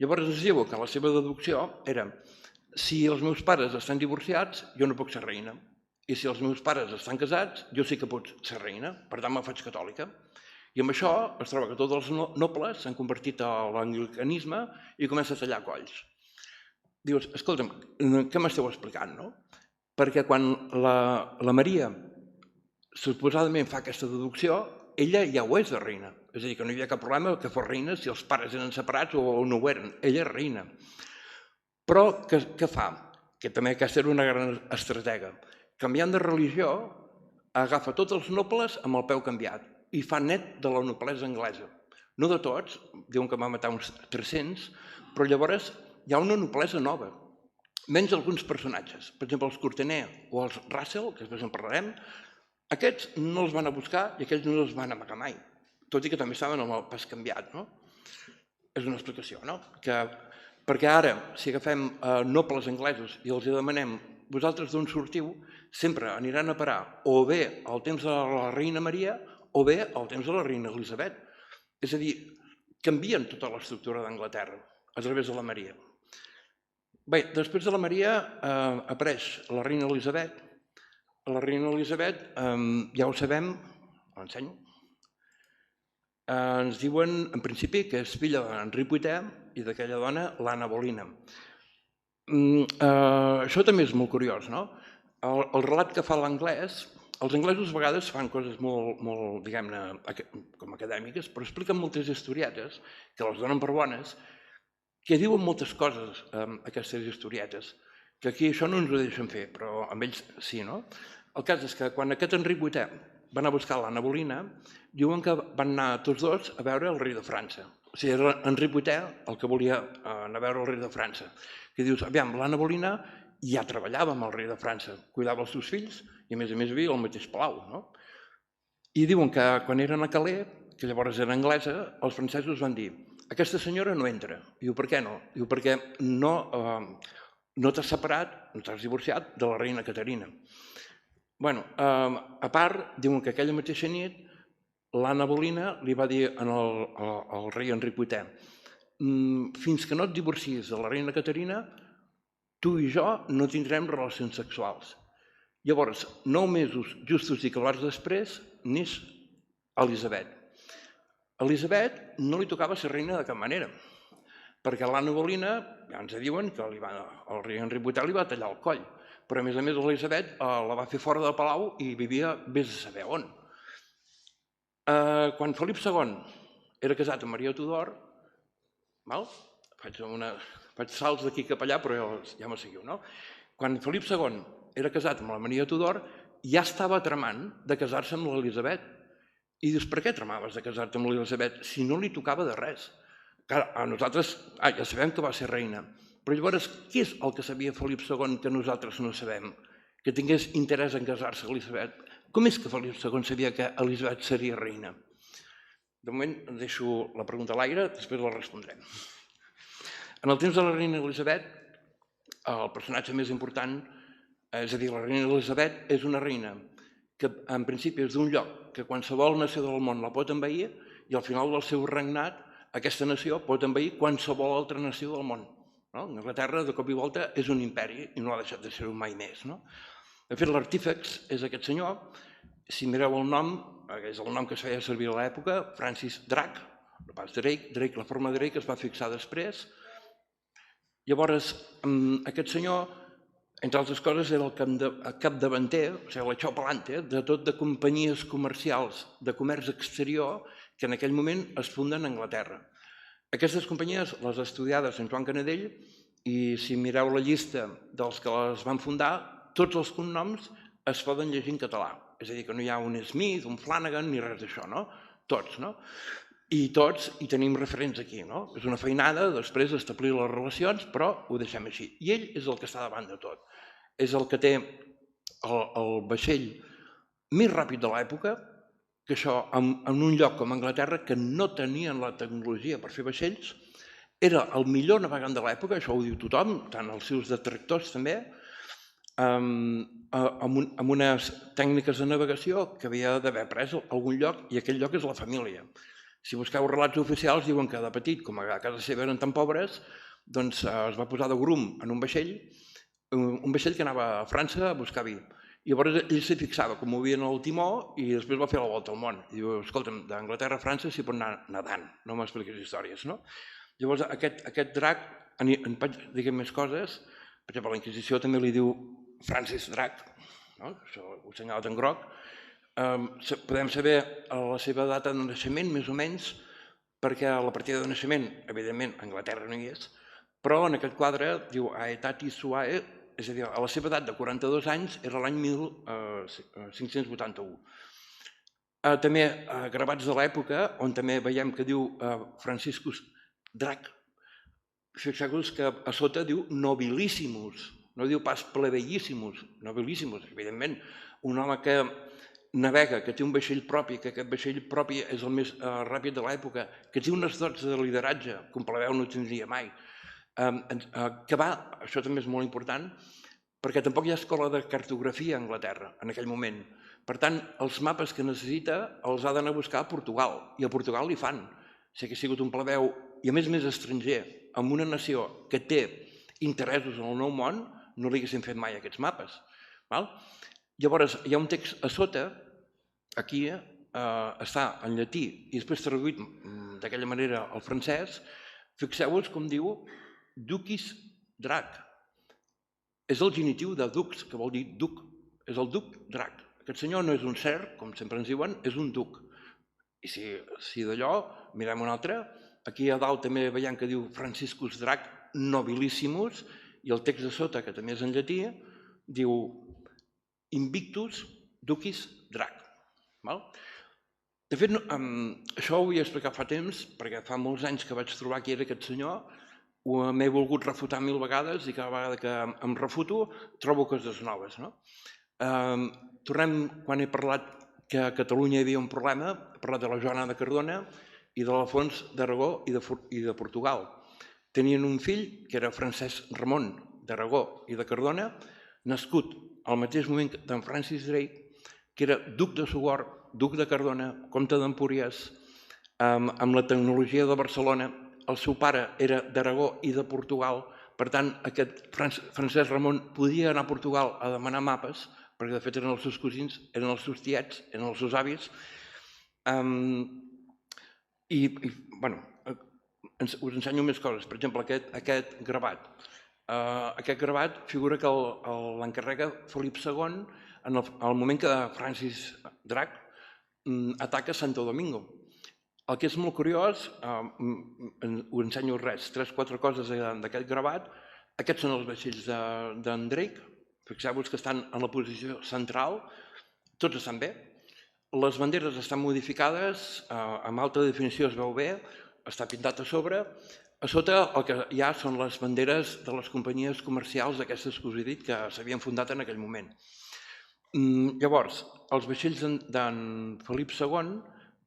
Llavors es diu que la seva deducció era, si els meus pares estan divorciats, jo no puc ser reina. I si els meus pares estan casats, jo sí que puc ser reina, per tant me faig catòlica. I amb això es troba que tots els nobles s'han convertit a l'anglicanisme i comença a tallar colls. Dius, escolta'm, què m'esteu explicant, no? Perquè quan la Maria suposadament fa aquesta deducció, ella ja ho és de reina. És a dir, que no hi havia cap problema que fos reina si els pares eren separats o no ho eren. Ella és reina. Però què fa? Que també aquesta era una gran estratega. Canviant de religió, agafa tots els nobles amb el peu canviat i fa net de la noblesa anglesa. No de tots, diuen que va matar uns 300, però llavors hi ha una noblesa nova, menys alguns personatges. Per exemple, els Courtenay o els Russell, que després en parlarem, aquests no els van a buscar i aquests no els van amagar mai, tot i que també estaven amb el pas canviat. No? És una explicació, no? Perquè ara, si agafem nobles anglesos i els demanem vosaltres d'on sortiu, sempre aniran a parar o bé al temps de la reina Maria o bé al temps de la reina Elisabet. És a dir, canvien tota l'estructura d'Anglaterra a través de la Maria. Bé, després de la Maria apareix la reina Elisabet. La reina Elisabet, ja ho sabem, l'ensenyo, ens diuen en principi que és filla d'Enric VIII i d'aquella dona, l'Anna Bolena. Això també és molt curiós, no? El relat que fa l'anglès, els anglesos a vegades fan coses molt, diguem-ne, com acadèmiques, però expliquen moltes historietes, que les donen per bones, que diuen moltes coses, aquestes historietes, que aquí això no ens ho deixen fer, però amb ells sí, no? El cas és que quan aquest Enric VIII va anar a buscar l'Anna Bolena, diuen que van anar tots dos a veure el rei de França. O sigui, era Enric VIII el que volia anar a veure el rei de França. Que dius, aviam, l'Anna Bolena ja treballava amb el rei de França, cuidava els seus fills i a més vivia al mateix palau. No? I diuen que quan eren a Calais, que llavors era anglesa, els francesos van dir aquesta senyora no entra. Diu, per què no? Diu, perquè no t'has separat, no t'has divorciat de la reina Caterina. Bueno, a part, diuen que aquella mateixa nit l'Anna Bolena li va dir al rei Enric VIII fins que no et divorcis de la reina Caterina, tu i jo no tindrem relacions sexuals. Llavors, 9 mesos justos i clars després, neix Elisabet. Elisabet no li tocava ser reina de cap manera, perquè l'Anna Bolena, ja ens diuen que el rei Enric VIII li va tallar el coll, però a més Elisabet la va fer fora del palau i vivia vés a saber on. Quan Felip II era casat amb Maria Tudor, faig salts d'aquí cap allà, però ja m'ho seguiu, no? Quan Felip II era casat amb la Maria Tudor, ja estava tramant de casar-se amb l'Elisabet. I dius, per què tramaves de casar-te amb l'Elisabet si no li tocava de res? A nosaltres ja sabem que va ser reina, però llavors què és el que sabia Felip II que nosaltres no sabem? Que tingués interès en casar-se amb Elisabet? Com és que Felip II sabia que Elisabet seria reina? De moment deixo la pregunta a l'aire, després la respondrem. En el temps de la reina Elisabet, el personatge més important, és a dir, la reina Elisabet és una reina que en principi és d'un lloc que qualsevol nació del món la pot envair i al final del seu regnat aquesta nació pot envair qualsevol altra nació del món. Anglaterra, de cop i volta, és un imperi i no ha deixat de ser-ho mai més. De fet, l'artífex és aquest senyor. Si mireu el nom, és el nom que es feia servir a l'època, Francis Drake, no pas Drake, la forma Drake es va fixar després. Llavors, aquest senyor, entre altres coses, era el capdavanter, o sigui, la xopalante, de tot de companyies comercials de comerç exterior que en aquell moment es funden a Anglaterra. Aquestes companyies, les estudiades en Joan Canadell, i si mireu la llista dels que les van fundar, tots els cognoms es poden llegir en català. És a dir, que no hi ha un Smith, un Flanagan, ni res d'això, no? Tots, no? I tots hi tenim referents aquí, no? És una feinada, després d'establir les relacions, però ho deixem així. I ell és el que està davant de tot. És el que té el vaixell més ràpid de l'època, que això, en un lloc com Anglaterra, que no tenien la tecnologia per fer vaixells, era el millor navegant de l'època, això ho diu tothom, tant els seus detractors també, amb unes tècniques de navegació que havia d'haver pres a algun lloc, i aquell lloc és la família. Si busqueu relats oficials, diuen que de petit, com a casa seva eren tan pobres, doncs es va posar de grum en un vaixell que anava a França a buscar vi. I llavors ell s'hi fixava, com movien el timó, i després va fer la volta al món. I diu, escolta'm, d'Anglaterra a França s'hi pot anar nedant, no m'expliquis històries, no? Llavors aquest drac, en vaig dir més coses, per exemple, la Inquisició també li diu Francis Drake, això ho he assenyalat en groc, Podem saber la seva data de naixement, més o menys, perquè a la partida de naixement, evidentment, a Anglaterra no hi és, però en aquest quadre diu Aetati Suae, és a dir, a la seva edat de 42 anys era l'any 1581. També gravats de l'època, on també veiem que diu Franciscus Drac. Fixeu-vos que a sota diu nobilíssimus, no diu pas plebeiíssimus, nobilíssimus. Evidentment, un home que navega, que té un vaixell propi, que aquest vaixell propi és el més ràpid de l'època, que té unes dots de lideratge, que un plebeu no tindria mai, que va, això també és molt important, perquè tampoc hi ha escola de cartografia a Anglaterra en aquell moment. Per tant, els mapes que necessita els ha d'anar a buscar a Portugal, i a Portugal li fan. Si hagués sigut un plebeu, i a més estranger, amb una nació que té interessos en el nou món, no li haguessin fet mai aquests mapes. Llavors, hi ha un text a sota, aquí està en llatí i després traduït d'aquella manera al francès. Fixeu-vos com diu Ducis Drac. És el genitiu de dux, que vol dir duc. És el duc Drac. Aquest senyor no és un ser, com sempre ens diuen, és un duc. I si d'allò mirem un altre, aquí a dalt també veiem que diu Franciscus Drac nobilíssimus, i el text de sota, que també és en llatí, diu Invictus Ducis Drac. De fet, això ho havia explicat fa temps, perquè fa molts anys que vaig trobar qui era aquest senyor, m'he volgut refutar 1000 vegades i cada vegada que em refuto trobo coses noves. Tornem, quan he parlat que a Catalunya hi havia un problema, he parlat de la Joana de Cardona i de l'Alfons d'Aragó i de Portugal. Tenien un fill, que era Francesc Ramon d'Aragó i de Cardona, nascut al mateix moment d'en Francis Drake, que era duc de Sogorb, duc de Cardona, comte d'Empúries, amb la tecnologia de Barcelona. El seu pare era d'Aragó i de Portugal, per tant, aquest Francesc Ramon podia anar a Portugal a demanar mapes, perquè de fet eren els seus cosins, eren els seus tiets, eren els seus avis. Us ensenyo més coses. Per exemple, aquest gravat. Aquest gravat figura que l'encarrega Felip II en el moment que Francis Drac ataca Santo Domingo. El que és molt curiós, us ensenyo res, 3-4 coses d'aquest gravat. Aquests són els vaixells d'en Drake. Fixeu-vos que estan en la posició central. Tots estan bé. Les banderes estan modificades, amb alta definició es veu bé, està pintat a sobre. A sota el que hi ha són les banderes de les companyies comercials d'aquestes que us he dit que s'havien fundat en aquell moment. Llavors, els vaixells d'en Felip II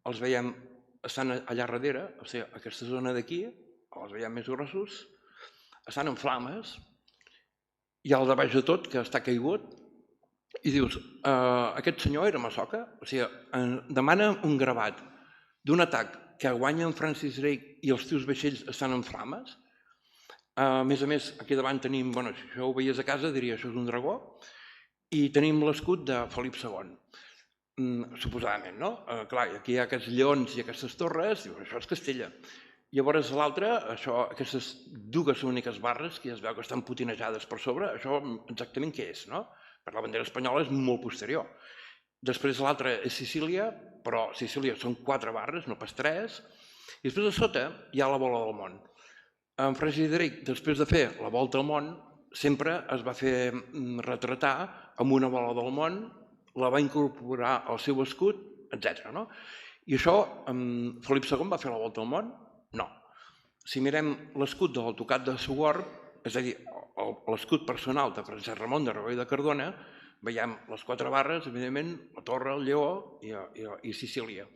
els veiem, estan allà darrere, o sigui, aquesta zona d'aquí, els veiem més grossos, estan en flames, i al de baix de tot, que està caigut, i dius, aquest senyor era masoca? O sigui, demana un gravat d'un atac que guanya en Francis Drake i els teus vaixells estan en flames. A més, aquí davant tenim, si això ho veies a casa, diria això és un dragó, i tenim l'escut de Felip II, suposadament, no? Clar, aquí hi ha aquests lleons i aquestes torres, dius, això és Castella. Llavors l'altre, aquestes dues úniques barres, que ja es veu que estan putinejades per sobre, això exactament què és, no? Per la bandera espanyola és molt posterior. Després l'altre és Sicília, però Sicília són 4 barres, no pas 3. I després a sota hi ha la bola del món. En Francis Drake, després de fer la volta al món, sempre es va fer retratar amb una bola del món, la va incorporar al seu escut, etc. I això, Felip II va fer la volta al món? No. Si mirem l'escut del Ducat de Sogorb, és a dir, l'escut personal de Francesc Ramon d'Aragó i de Cardona, veiem les 4 barres, evidentment, la torre, el lleó i Sicília.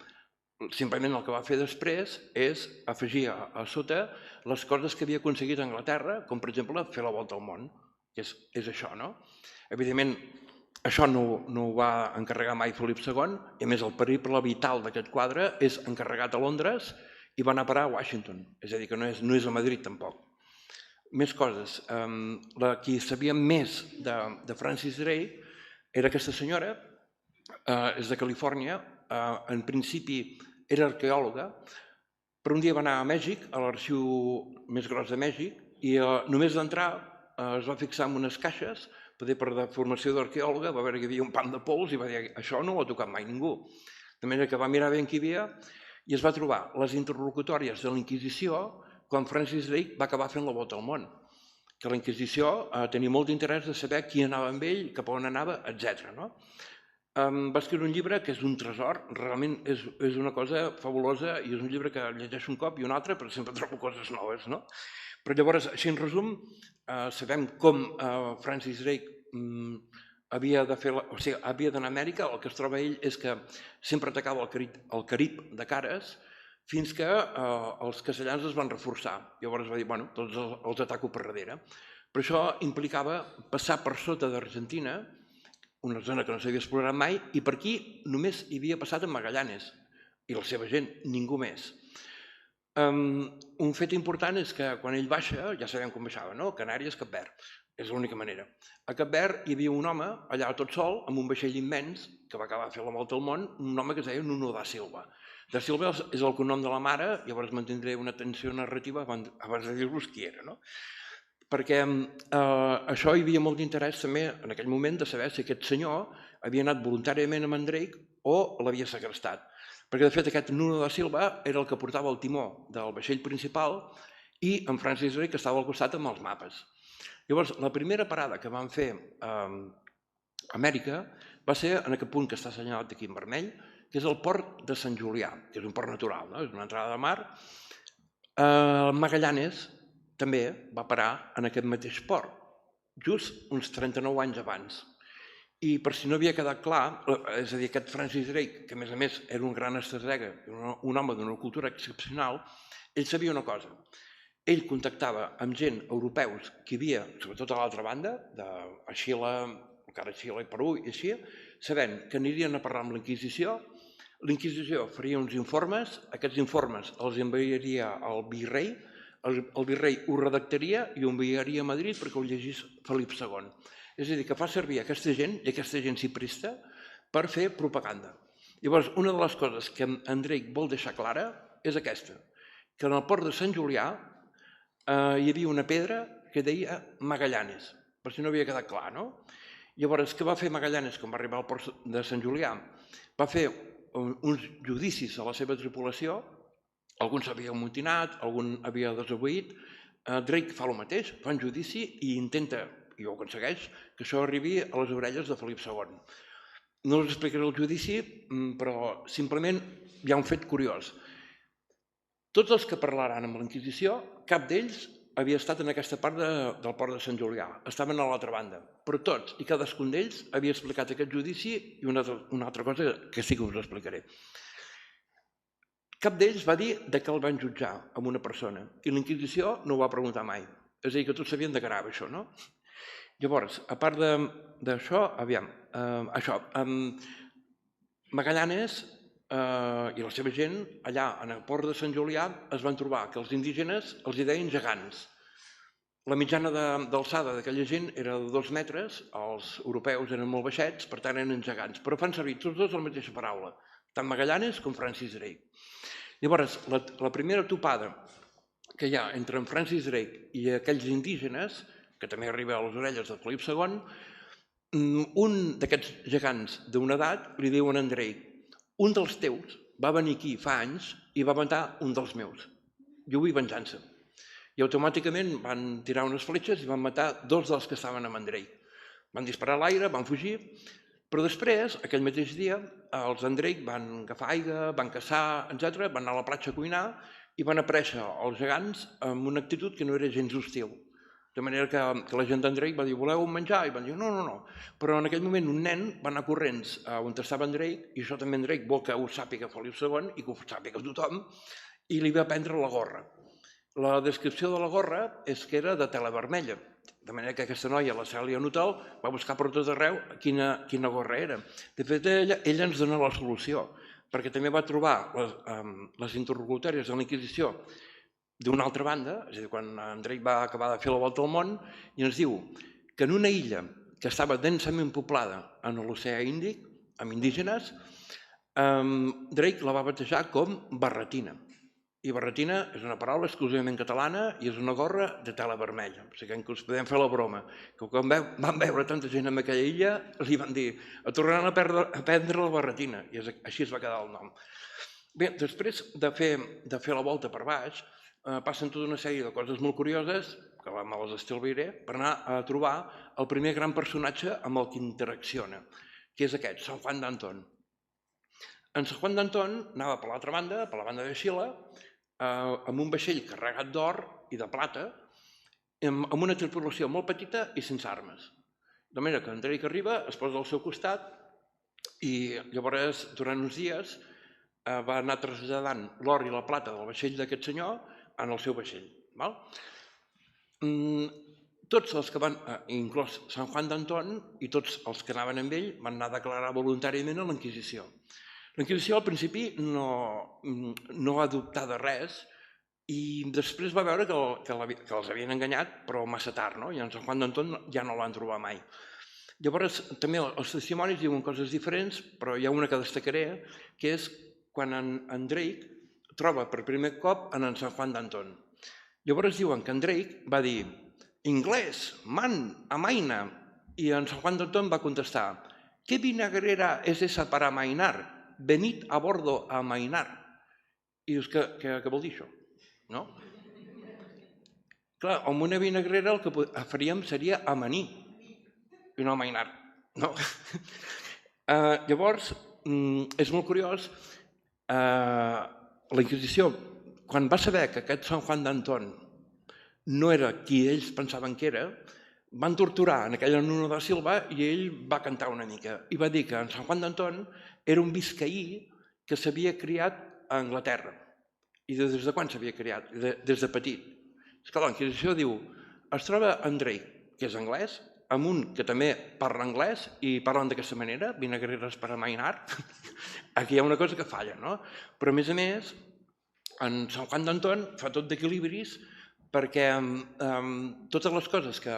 Simplement el que va fer després és afegir a sota les coses que havia aconseguit a Anglaterra, com per exemple fer la volta al món, que és això, no? Evidentment, això no ho va encarregar mai Felip II, i a més el periple vital d'aquest quadre és encarregat a Londres i va anar a parar a Washington, és a dir, que no és a Madrid tampoc. Més coses. Qui sabia més de Francis Drake era aquesta senyora, és de Califòrnia, en principi era arqueòloga, però un dia va anar a Mèxic, a l'arxiu més gros de Mèxic, i només d'entrar es va fixar en unes caixes, per de formació d'arqueòloga, va veure que hi havia un pam de pols i va dir això no ho ha tocat mai ningú. De manera que va mirar bé qui hi havia i es va trobar les interlocutòries de la Inquisició quan Francis Drake va acabar fent la volta al món. Que la Inquisició tenia molt d'interès de saber qui anava amb ell, cap a on anava, etc. Va escriure un llibre que és un tresor, realment és una cosa fabulosa i és un llibre que llegeixo un cop i un altre, però sempre trobo coses noves. Però llavors, així en resum, sabem com Francis Drake havia d'anar a Amèrica. El que es troba ell és que sempre atacava el Carib de cares fins que els castellans es van reforçar. Llavors va dir, bueno, tots els ataco per darrere. Però això implicava passar per sota d'Argentina, una zona que no s'havia explorat mai, i per aquí només hi havia passat en Magallanes i la seva gent, ningú més. Un fet important és que quan ell baixa, ja sabem com baixava, no? Canàries, Cap Verd, és l'única manera. A Cap Verd hi havia un home, allà tot sol, amb un vaixell immens, que va acabar de fer la volta al món, un home que es deia Nuno da Silva. Da Silva és el cognom de la mare, llavors mantindré una tensió narrativa abans de dir-vos qui era, no? Perquè això hi havia molt d'interès també en aquell moment de saber si aquest senyor havia anat voluntàriament amb en Drake o l'havia segrestat. Perquè de fet aquest Nuno da Silva era el que portava el timó del vaixell principal i en Francis Drake estava al costat amb els mapes. Llavors, la primera parada que van fer a Amèrica va ser en aquest punt que està assenyalat aquí en vermell, que és el port de Sant Julià, que és un port natural, és una entrada de mar. Magallanes també va parar en aquest mateix port, just uns 39 anys abans. I per si no havia quedat clar, és a dir, aquest Francis Drake, que a més era un gran estratega, un home d'una cultura excepcional, ell sabia una cosa. Ell contactava amb gent europeus que hi havia, sobretot a l'altra banda, a Xile, encara Xile i Perú i així, sabent que anirien a parlar amb la Inquisició faria uns informes, aquests informes els enviaria al virrei, el virrei ho redactaria i ho enviaria a Madrid perquè ho llegís Felip II. És a dir, que fa servir aquesta gent, i aquesta gent s'hi presta, per fer propaganda. Llavors, una de les coses que en Drake vol deixar clara és aquesta, que en el port de Sant Julià hi havia una pedra que deia Magallanes, per si no havia quedat clar, no? Llavors, què va fer Magallanes quan va arribar al port de Sant Julià? Va fer uns judicis a la seva tripulació, algun s'havia amotinat, algun havia desobeït. Drake fa el mateix, fa un judici i intenta, i ho aconsegueix, que això arribi a les orelles de Felip II. No us explicaré el judici, però simplement hi ha un fet curiós. Tots els que parlaran amb la Inquisició, cap d'ells havia estat en aquesta part del port de Sant Julià, estaven a l'altra banda, però tots i cadascun d'ells havia explicat aquest judici i una altra cosa que sí que us explicaré. Cap d'ells va dir de què el van jutjar amb una persona i la Inquisició no ho va preguntar mai, és a dir, que tots sabien de què anava això, no? Llavors, a part d'això, Magallanes i la seva gent, allà en el port de Sant Julià, es van trobar que els indígenes els hi deien gegants. La mitjana d'alçada d'aquella gent era de 2 metres, els europeus eren molt baixets, per tant eren gegants, però fan servir tots dos la mateixa paraula, tant Magallanes com Francis Drake. Llavors, la primera topada que hi ha entre en Francis Drake i aquells indígenes, que també arriba a les orelles de Felip II, un d'aquests gegants d'una edat li diuen a en Drake: un dels teus va venir aquí fa anys i va matar un dels meus. Jo vull venjança. I automàticament van tirar unes fletxes i van matar 2 dels que estaven amb en Drake. Van disparar a l'aire, van fugir, però després, aquell mateix dia, els en Drake van agafar aigua, van caçar, etc., van anar a la platja a cuinar i van aparèixer els gegants amb una actitud que no era gens hostil. De manera que la gent d'en Drake va dir: voleu menjar? I van dir: no. Però en aquell moment un nen va anar corrents on estava en Drake, i això també en Drake vol que ho sàpiga Felip II i que ho sàpiga tothom, i li va prendre la gorra. La descripció de la gorra és que era de tela vermella, de manera que aquesta noia, la Cèlia Nuttall, va buscar per tot arreu quina gorra era. De fet, ella ens dona la solució, perquè també va trobar les interlocutòries de la Inquisició d'una altra banda, és a dir, quan en Drake va acabar de fer la volta al món, i ens diu que en una illa que estava densament poblada en l'oceà Índic, amb indígenes, Drake la va batejar com Barretina. I barretina és una paraula exclusivament catalana i és una gorra de tela vermella. O sigui que us podem fer la broma. Que quan van veure tanta gent en aquella illa, li van dir tornaran a prendre la barretina. I així es va quedar el nom. Bé, després de fer la volta per baix, passen tota una sèrie de coses molt curioses, que me les estalviaré, per anar a trobar el primer gran personatge amb el que interacciona, que és aquest, Sant Juan d'Antón. En Sant Juan d'Antón anava per l'altra banda, per la banda de Xile, amb un vaixell carregat d'or i de plata, amb una tripulació molt petita i sense armes. De manera que en Drake arriba, es posa al seu costat i llavors, durant uns dies, va anar traslladant l'or i la plata del vaixell d'aquest senyor en el seu vaixell. Tots els que van, inclòs Sant Juan d'Antón, i tots els que anaven amb ell, van anar a declarar voluntàriament a la Inquisició. La Inquisició al principi no va dubtar de res i després va veure que els havien enganyat, però massa tard, no? I en Sant Juan d'Antón ja no el van trobar mai. Llavors, també els testimonis diuen coses diferents, però hi ha una que destacaré, que és quan en Drake troba per primer cop en Sant Juan d'Antón. Llavors diuen que en Drake va dir «Inglés, man, amaina», i en Sant Juan d'Antón va contestar «¿Qué vinagrera es esa para amainar? Venid a bordo a amainar». I dius, què vol dir això? No? Clar, amb una vinagrera el que faríem seria amanir i no amainar. Llavors, és molt curiós, la Inquisició, quan va saber que aquest Sant Juan d'Antón no era qui ells pensaven que era, van torturar en aquella Nuno da Silva i ell va cantar una mica. I va dir que en Sant Juan d'Antón era un biscaí que s'havia criat a Anglaterra. I des de quan s'havia criat? Des de petit. És que la Inquisició diu, es troba en Drake, que és anglès, amb un que també parla anglès i parlen d'aquesta manera, vinagreres per amainar. Aquí hi ha una cosa que falla, no? Però a més, en Sant Juan d'Antón fa tot d'equilibris perquè totes les coses que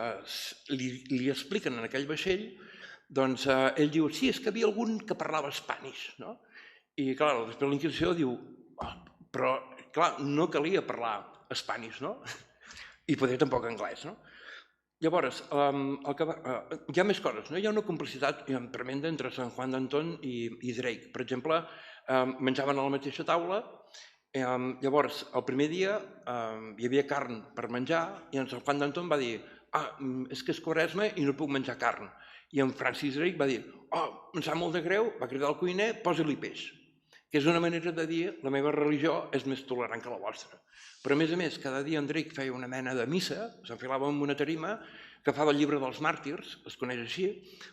li expliquen en aquell vaixell, doncs ell diu, sí, és que hi havia algun que parlava espanyol, no? I clar, després la Inquisició diu, però clar, no calia parlar espanyol, no? I poder tampoc anglès, no? Llavors, hi ha més coses, no? Hi ha una complicitat tremenda entre Sant Juan d'Antón i Drake. Per exemple, menjaven a la mateixa taula. Llavors, el primer dia hi havia carn per menjar i en Sant Juan d'Antón va dir és que és Quaresma i no puc menjar carn. I en Francis Drake va dir em sap molt de greu, va cridar al cuiner, posa-li peix. Que és una manera de dir la meva religió és més tolerant que la vostra. Però a més, cada dia en Drake feia una mena de missa, s'enfilava en una tarima, agafava el llibre dels màrtirs, es coneix així,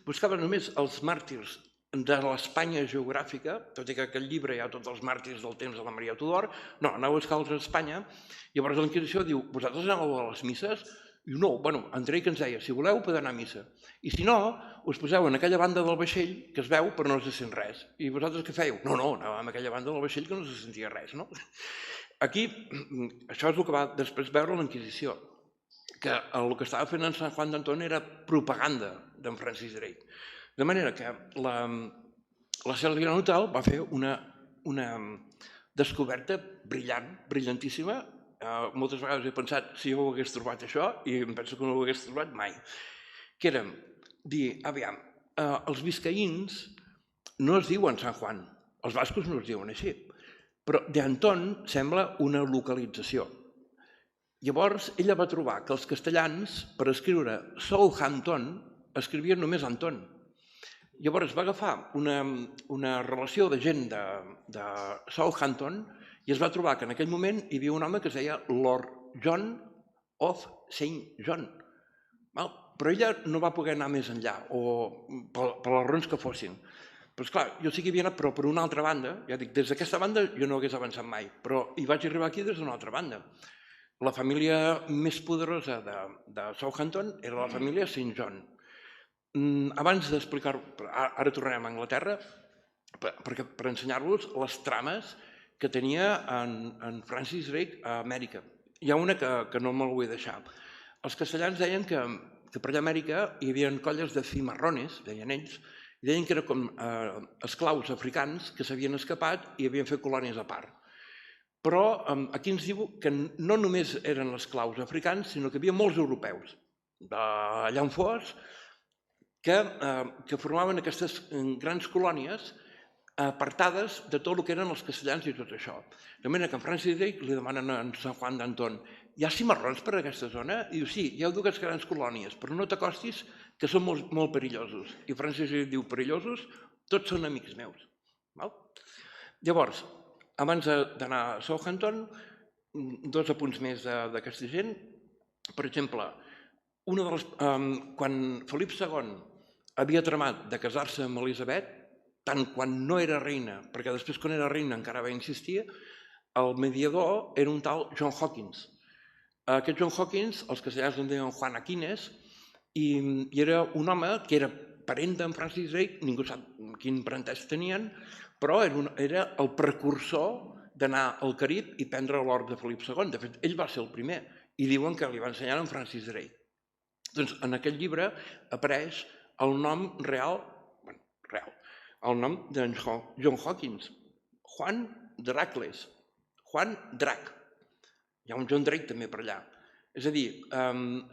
buscava només els màrtirs de l'Espanya geogràfica, tot i que aquest llibre hi ha tots els màrtirs del temps de la Maria Tudor, no, anava a buscar-los a Espanya, llavors la Inquisició diu, vosaltres aneu a les misses? I no, bueno, en Drake ens deia, si voleu podeu anar a missa, i si no, us poseu en aquella banda del vaixell que es veu però no se sent res, i vosaltres què fèieu? No, anàvem a aquella banda del vaixell que no se sentia res, no? Aquí, això és el que va després veure la Inquisició, que el que estava fent en Sant Juan d'Antón era propaganda d'en Francis Drake. De manera que la Cèlia Nuttall va fer una descoberta brillant, brillantíssima. Moltes vegades he pensat si jo ho hagués trobat això i em penso que no ho hagués trobat mai. Que era dir, aviam, els biscaïns no es diuen Sant Juan, els bascos no es diuen així, però d'Antón sembla una localització. Llavors, ella va trobar que els castellans, per escriure Southampton, escrivien només Antón. Llavors va agafar una relació de gent de Southampton i es va trobar que en aquell moment hi havia un home que es deia Lord John of St. John. Però ella no va poder anar més enllà, o per les raons que fossin. Però esclar, jo sí que hi havia anat, però per una altra banda, ja dic, des d'aquesta banda jo no hagués avançat mai, però hi vaig arribar aquí des d'una altra banda. La família més poderosa de Southampton era la família St. John. Abans d'explicar-ho, ara tornarem a Anglaterra, per ensenyar-vos les trames que tenia en Francis Drake a Amèrica. Hi ha una que no me'l vull deixar. Els castellans deien que per allà a Amèrica hi havia colles de cimarrones, deien ells, i deien que eren com esclaus africans que s'havien escapat i havien fet colònies a part. Però aquí ens diu que no només eren esclaus africans, sinó que hi havia molts europeus d'allà on fos que formaven aquestes grans colònies apartades de tot el que eren els castellans i tot això. De manera que en Francis Drake li demanen a en Sant Juan d'Anton: hi ha cimarrons per aquesta zona? I diu: sí, hi ha dues grans colònies, però no t'acostis, que són molt perillosos. I Francis Drake diu: perillosos? Tots són amics meus. Llavors, abans d'anar a Southampton, dos apunts més d'aquesta gent. Per exemple, quan Felip II havia tramat de casar-se amb Elisabet, tant quan no era reina, perquè després quan era reina encara va insistir, el mediador era un tal John Hawkins. Aquest John Hawkins, els castellans en deien Juan Aquines, i era un home que era parent d'en Francis Drake, ningú sap quin parentesc tenien, però era el precursor d'anar al Carib i prendre l'or de Felip II. De fet, ell va ser el primer, i diuen que li va ensenyar en Francis Drake. Doncs en aquest llibre apareix el nom real, el nom de John Hawkins, Juan Dracles, Juan Drac. Hi ha un John Drake també per allà. És a dir,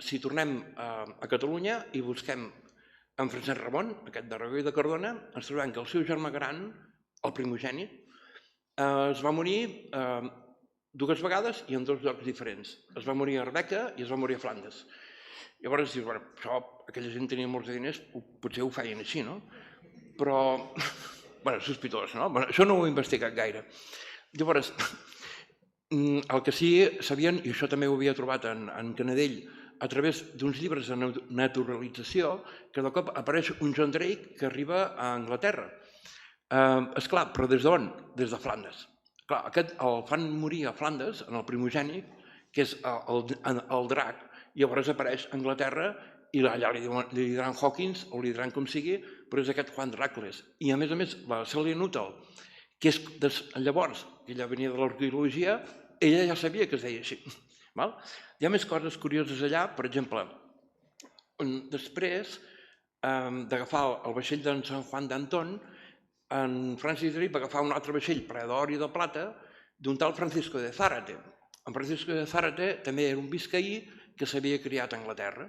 si tornem a Catalunya i busquem en Francesc Ramon, aquest de Reguer de Cardona, ens trobem que el seu germà gran, el primogènit, es va morir dues vegades i en dos llocs diferents. Es va morir a Arbeca i es va morir a Flandes. Llavors dius, bueno, això, aquella gent tenia molts diners, potser ho feien així, no? Però, bueno, sospitós, no? Això no ho he investigat gaire. Llavors, el que sí sabien, i això també ho havia trobat en Canadell, a través d'uns llibres de naturalització, que de cop apareix un John Drake que arriba a Anglaterra. Esclar, però des d'on? Des de Flandes. Clar, aquest el fan morir a Flandes, en el primogènic, que és el drac, i llavors apareix a Anglaterra i allà li diran Hawkins o li diran com sigui, però és aquest Juan Dracles. I a més, la Celia Nuttall, que és llavors, que ella venia de l'arqueologia, ella ja sabia que es deia així. Hi ha més coses curioses allà, per exemple, després d'agafar el vaixell d'en Sant Juan d'Anton, en Francis Drake va agafar un altre vaixell ple d'or i de plata d'un tal Francisco de Zárate. En Francisco de Zárate també era un biscaí que s'havia criat a Anglaterra.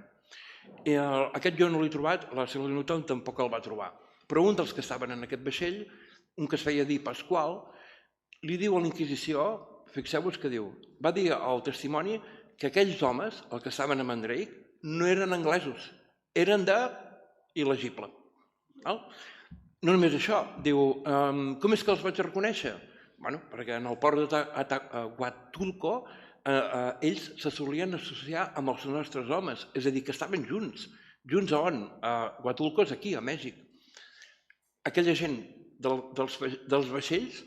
Aquest jo no l'he trobat, la Celia Nuttall tampoc el va trobar. Però un dels que estaven en aquest vaixell, un que es feia dir Pasqual, li diu a la Inquisició, fixeu-vos que diu, va dir al testimoni que aquells homes, els que estaven amb en Drake, no eren anglesos, eren d'il·legible. No només això, diu, com és que els vaig reconèixer? Bé, perquè en el port de Huatulco ells se solien associar amb els nostres homes, és a dir, que estaven junts. Junts a on? Huatulco és aquí, a Mèxic. Aquella gent dels vaixells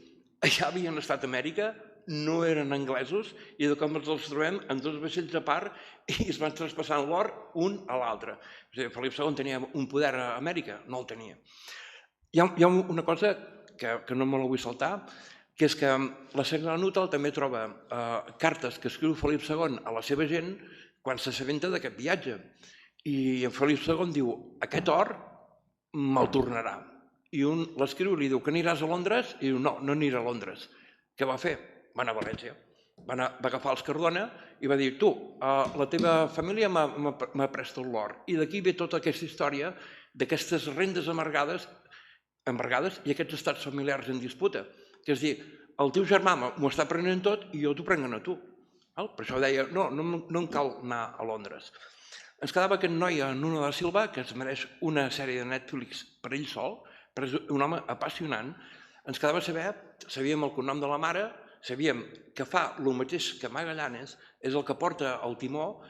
ja havien estat a Amèrica, no eren anglesos, i de com els trobem en dos vaixells a part i es van traspassant l'or un a l'altre. És a dir, Felip II tenia un poder a Amèrica? No el tenia. Hi ha una cosa que no me la vull saltar, que és que la Celia Nuttall també troba cartes que escriu Felip II a la seva gent quan s'assabenta d'aquest viatge. I en Felip II diu, aquest or me'l tornarà. I un l'escriu i li diu que aniràs a Londres, i diu, no anirà a Londres. Què va fer? Va anar a València. Va agafar els Cardona i va dir, tu, la teva família m'ha pres tot l'or. I d'aquí ve tota aquesta història d'aquestes rendes amargades i aquests estats familiars en disputa. Que és dir, el teu germà m'ho està prenent tot i jo t'ho prenguen a tu. Per això deia, no em cal anar a Londres. Ens quedava aquest noi, Nuno da Silva, que es mereix una sèrie de Netflix per ell sol, però és un home apassionant. Ens quedava sabíem el cognom de la mare, sabíem que fa el mateix que Magallanes, és el que porta el timó,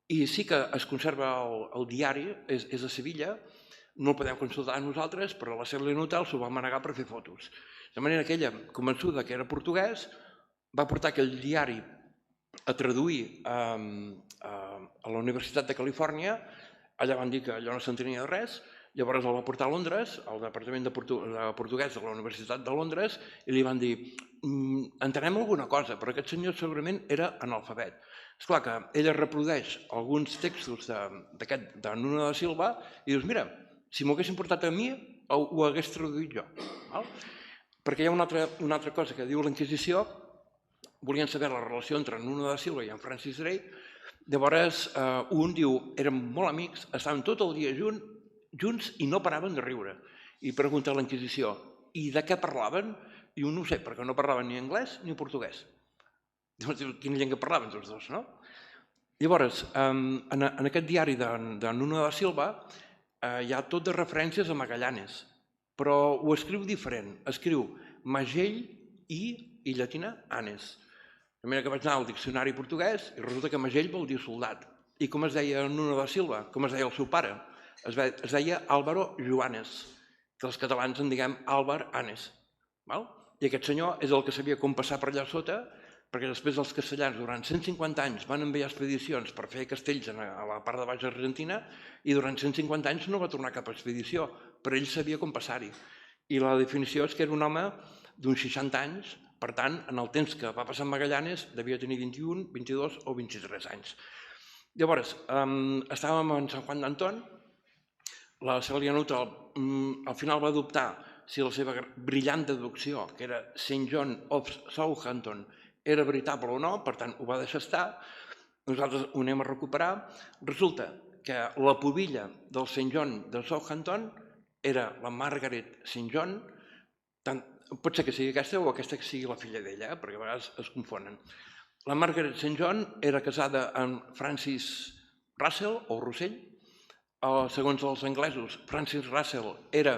i sí que es conserva el diari, és a Sevilla, no el podem consultar nosaltres, però la Celia Nuttall s'ho va manegar per fer fotos. De manera que ella, convençuda que era portuguès, va portar aquell diari a traduir a la Universitat de Califòrnia, allà van dir que allò no s'entenia de res, llavors el va portar a Londres, al Departament de Portuguès de la Universitat de Londres, i li van dir, entenem alguna cosa, però aquest senyor segurament era analfabet. Esclar que ella reprodueix alguns textos de Nuno da Silva i dius, mira, si m'ho haguessin portat a mi, ho hagués traduït jo. Perquè hi ha una altra cosa que diu la Inquisició, volien saber la relació entre Nuno da Silva i en Francis Drake. Llavors, un diu, érem molt amics, estaven tot el dia junts i no paraven de riure. I pregunta a la Inquisició, i de què parlaven? Diu, no ho sé, perquè no parlaven ni anglès ni portuguès. Llavors, quina llengua parlaven tots dos, no? Llavors, en aquest diari de Nuno da Silva hi ha tot de referències a Magallanes, però ho escriu diferent. Escriu Magell i llatina Anes. De manera que vaig anar al diccionari portuguès i resulta que Magell vol dir soldat. I com es deia Nuno da Silva? Com es deia el seu pare? Es deia Álvaro Joanes, que els catalans en diguem Álvar Anes. I aquest senyor és el que sabia com passar per allà sota, perquè després els castellans durant 150 anys van enviar expedicions per fer castells a la part de baix d'Argentina i durant 150 anys no va tornar cap expedició, però ell sabia com passar-hi. I la definició és que era un home d'uns 60 anys, per tant, en el temps que va passar en Magallanes devia tenir 21, 22 o 23 anys. Llavors, estàvem en Sant Juan d'Antón, la Celianuta al final va adoptar si la seva brillant deducció, que era St. John of Southampton, era veritable o no, per tant, ho va deixar estar, nosaltres ho anem a recuperar. Resulta que la pubilla del St. John de Southampton era la Margaret St. John, pot ser que sigui aquesta o aquesta que sigui la filla d'ella, perquè a vegades es confonen. La Margaret St. John era casada amb Francis Russell, o Russell. Segons els anglesos, Francis Russell era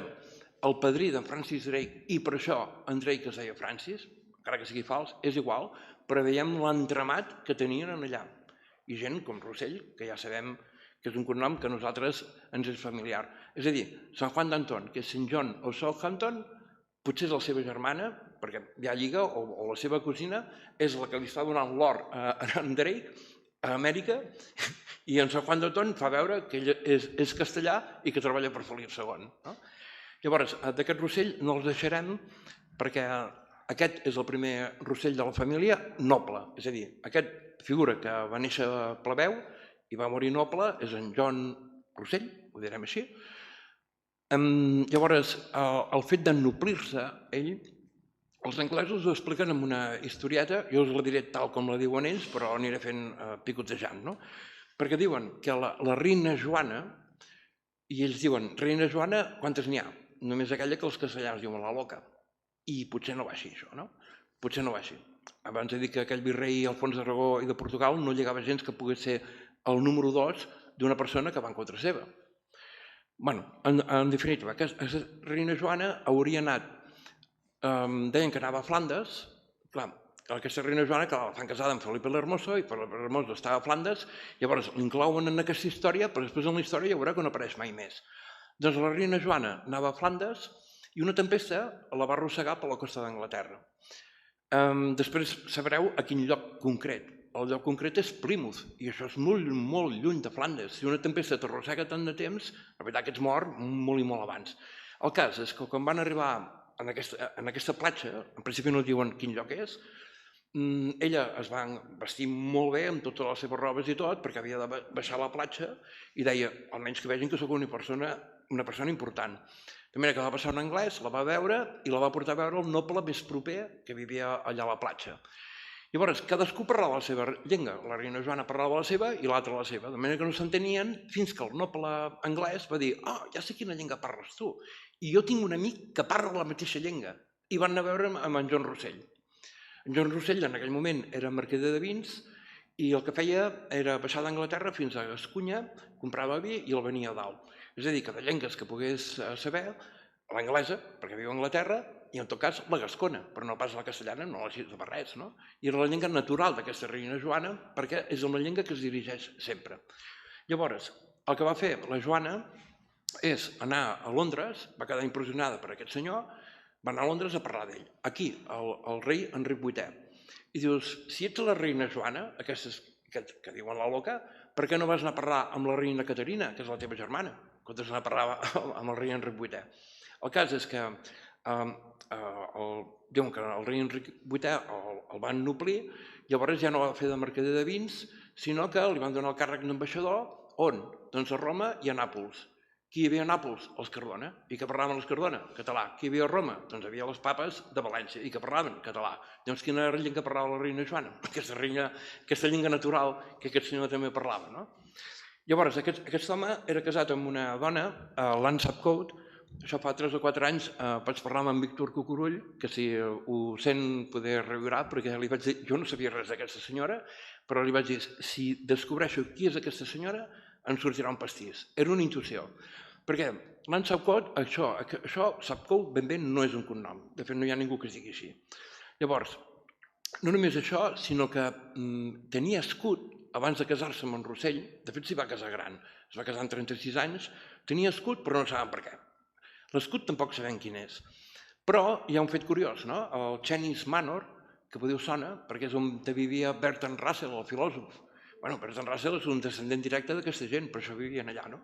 el padrí d'en Francis Drake i per això en Drake es deia Francis, encara que sigui fals, és igual, però veiem l'entramat que tenien allà. I gent com Rossell, que ja sabem que és un cognom que a nosaltres ens és familiar. És a dir, Sant Juan d'Antón, que és St. John o Southampton, potser és la seva germana, perquè hi ha lliga, o la seva cosina, és la que li està donant l'or a en Drake, a Amèrica, i en Sant Juan d'Antón fa veure que ell és castellà i que treballa per Felip II. Llavors, d'aquest Rossell no els deixarem perquè aquest és el primer Rossell de la família noble, és a dir, aquest figura que va néixer plebeu i va morir noble és en John Rossell, ho direm així. Llavors, el fet d'ennoblir-se, ell, els anglesos ho expliquen en una historieta, jo us la diré tal com la diuen ells, però aniré fent picotejant, no? Perquè diuen que la reina Joana, i ells diuen, reina Joana, quantes n'hi ha? Només aquella que els castellans diuen la loca. I potser no va així, això, no? Potser no va així. Abans he dit que aquell virrei Alfons d'Aragó i de Portugal no lligava gens que pogués ser el número 2 d'una persona que va en contra seva. Bé, en definitiva, aquesta reina Joana hauria anat, deien que anava a Flandes, clar, aquesta reina Joana que la fan casada amb Felipe l'Hermoso i Felipe l'Hermoso estava a Flandes, llavors l'inclouen en aquesta història, però després en la història ja veurà que no apareix mai més. Doncs la reina Joana anava a Flandes i una tempesta la va arrossegar per la costa d'Anglaterra. Després sabreu a quin lloc concret. El lloc concret és Plymouth, i això és molt, molt lluny de Flandes. Si una tempesta t'arrossega tant de temps, la veritat que ets mort molt i molt abans. El cas és que quan van arribar en aquesta platja, en principi no diuen quin lloc és, ella es va vestir molt bé amb totes les seves robes i tot, perquè havia de baixar a la platja, i deia, almenys que vegin que sóc una persona important. De manera que va passar un anglès, la va veure i la va portar a veure el noble més proper que vivia allà a la platja. Llavors, cadascú parlava la seva llengua. La reina Joana parlava la seva i l'altra la seva. De manera que no s'entenien fins que el noble anglès va dir ja sé quina llengua parles tu. I jo tinc un amic que parla la mateixa llengua. I van anar a veure amb en John Rossell. En John Rossell en aquell moment era mercader de vins i el que feia era baixar d'Anglaterra fins a Gascunya, comprava vi i el venia a dalt. És a dir, que de llengües que pogués saber, l'anglesa, perquè viu a Anglaterra, i en tot cas la gascona, però no pas la castellana, no la cita per res, no? I era la llengua natural d'aquesta reina Joana, perquè és una llengua que es dirigeix sempre. Llavors, el que va fer la Joana és anar a Londres, va quedar impressionada per aquest senyor, va anar a Londres a parlar d'ell. Aquí, el rei Enric VIII. I dius, si ets la reina Joana, aquestes que diuen la loca, per què no vas anar a parlar amb la reina Caterina, que és la teva germana, quan vas anar a parlar amb el rei Enric VIII? El cas és que diuen que el rei Enric VIII el van ennoblir, llavors ja no va fer de mercader de vins, sinó que li van donar el càrrec d'ambaixador, on? Doncs a Roma i a Nàpols. Qui hi havia a Nàpols? Els Cardona. I que parlaven els Cardona? Català. Qui hi havia a Roma? Doncs hi havia les papes de València i que parlaven català. Llavors, quina era la llengua que parlava la reina Joana? Aquesta llengua natural que aquest senyor també parlava, no? Llavors, aquest home era casat amb una dona, l'Anne Sapcoat. Això fa 3 o 4 anys vaig parlar amb en Víctor Cucurull, que si ho sent poder reviurà, perquè li vaig dir, jo no sabia res d'aquesta senyora, però li vaig dir, si descobreixo qui és aquesta senyora, en sortirà un pastís. Era una intuïció. Perquè l'Anne Sapcoat, això, Sapcoat ben bé no és un cognom. De fet, no hi ha ningú que es digui així. Llavors, no només això, sinó que tenia escut abans de casar-se amb en Rossell. De fet, s'hi va casar gran. Es va casar amb 36 anys. Tenia escut, però no saben per què. L'escut tampoc sabem quin és. Però hi ha un fet curiós, no? El Chenis Manor, que podeu sona, perquè és on vivia Bertrand Russell, el filòsof. Bueno, Bertrand Russell és un descendent directe d'aquesta gent, per això vivien allà, no?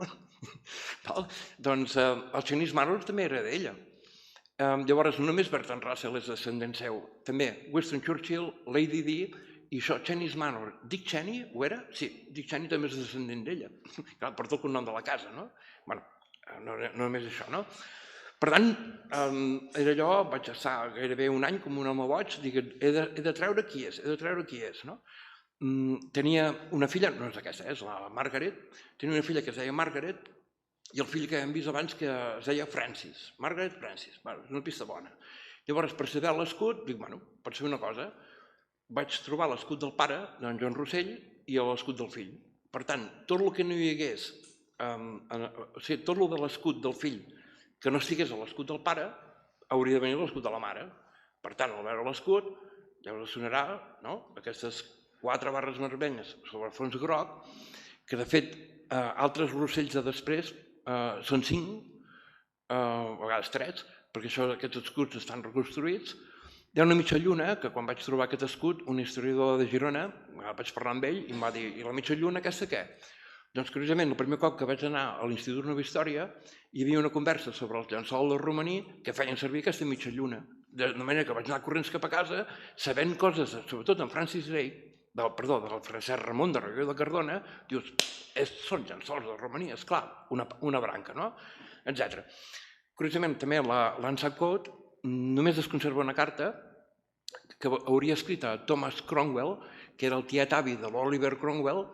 Doncs el Chenis Manor també era d'ella. Llavors, no només Bertrand Russell és descendent seu, també Winston Churchill, Lady Di, i això, Chenis Manor. Dick Cheney ho era? Sí, Dick Cheney també és descendent d'ella. Clar, porta el cognom de la casa, no? Bueno, no només això, no? Per tant, era allò, vaig estar gairebé un any com un home boig, dic, he de treure qui és, no? Tenia una filla, no és aquesta, és la Margaret, tenia una filla que es deia Margaret i el fill que hem vist abans que es deia Francis, Margaret Francis, és una pista bona. Llavors, per saber l'escut, dic, bueno, pot ser una cosa, vaig trobar l'escut del pare, d'en Joan Rossell, i l'escut del fill. Per tant, tot el que no hi hagués, o sigui, tot el de l'escut del fill que no estigués a l'escut del pare, hauria de venir l'escut de la mare. Per tant, al veure l'escut, ja us sonarà, no?, aquestes 4 barres vermelles sobre el fons groc, que de fet altres Rossells de després són 5, a vegades 3, perquè aquests escuts estan reconstruïts. Hi ha una mitja lluna, que quan vaig trobar aquest escut, un historiador de Girona, vaig parlar amb ell i em va dir, i la mitja lluna aquesta què? Doncs, curiosament, el primer cop que vaig anar a l'Institut Nova Història hi havia una conversa sobre el llençol del romaní que feien servir aquesta mitja lluna. De manera que vaig anar corrents cap a casa sabent coses, sobretot en Francis Drake, del Francesc Ramon de Reguer de Cardona, dius, són llençols del romaní, esclar, una branca, no? Etcètera. Curiosament, també l'Anne Sapcoat només es conserva una carta que hauria escrit a Thomas Cromwell, que era el tiet avi de l'Oliver Cromwell,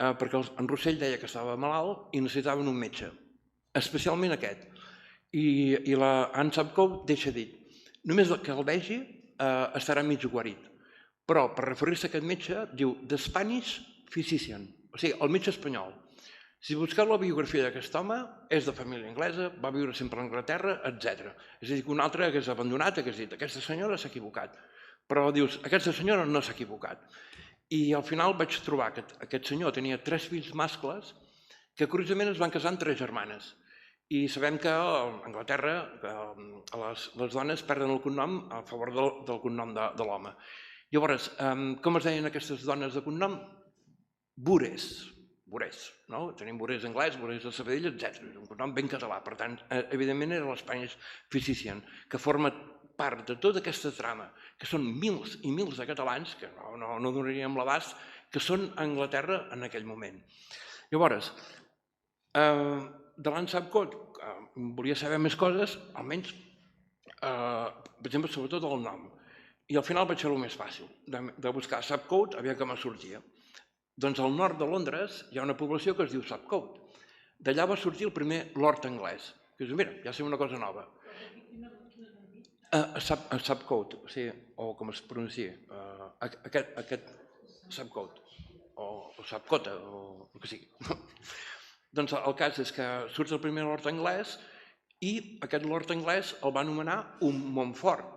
perquè en Rossell deia que estava malalt i necessitaven un metge, especialment aquest. I l'Anne Sapcoat deixa dit, només que el vegi estarà mig guarit, però per referir-se a aquest metge diu The Spanish Physician, o sigui, el metge espanyol. Si busqueu la biografia d'aquest home, és de família anglesa, va viure sempre a Anglaterra, etc. És a dir, que un altre hagués abandonat, hagués dit, aquesta senyora s'ha equivocat. Però dius, aquesta senyora no s'ha equivocat. I al final vaig trobar que aquest senyor tenia 3 fills mascles que curiosament es van casar amb 3 germanes. I sabem que a Anglaterra les dones perden el cognom a favor del cognom de l'home. Llavors, com es deien aquestes dones de cognom? Bures. No? Tenim Bures anglès, Bures de Sabadell, etc. Un cognom ben català. Per tant, evidentment era l'Spanish Physician, que forma part de tota aquesta trama, que són mils i mils de catalans, que no donaríem l'abast, que són a Anglaterra en aquell moment. Llavors, de l'Anne Sapcoat volia saber més coses, almenys, per exemple, sobretot el nom. I al final vaig fer el més fàcil, de buscar Sapcoat, aviam que me sortia. Doncs al nord de Londres hi ha una població que es diu Sapcoat. D'allà va sortir el primer lord anglès, que dius, mira, ja sé una cosa nova. Sapcoat, o com es pronuncia, aquest Sapcoat, o Sapcota, o el que sigui. Doncs el cas és que surt el primer lord anglès i aquest lord anglès el va anomenar un Montfort,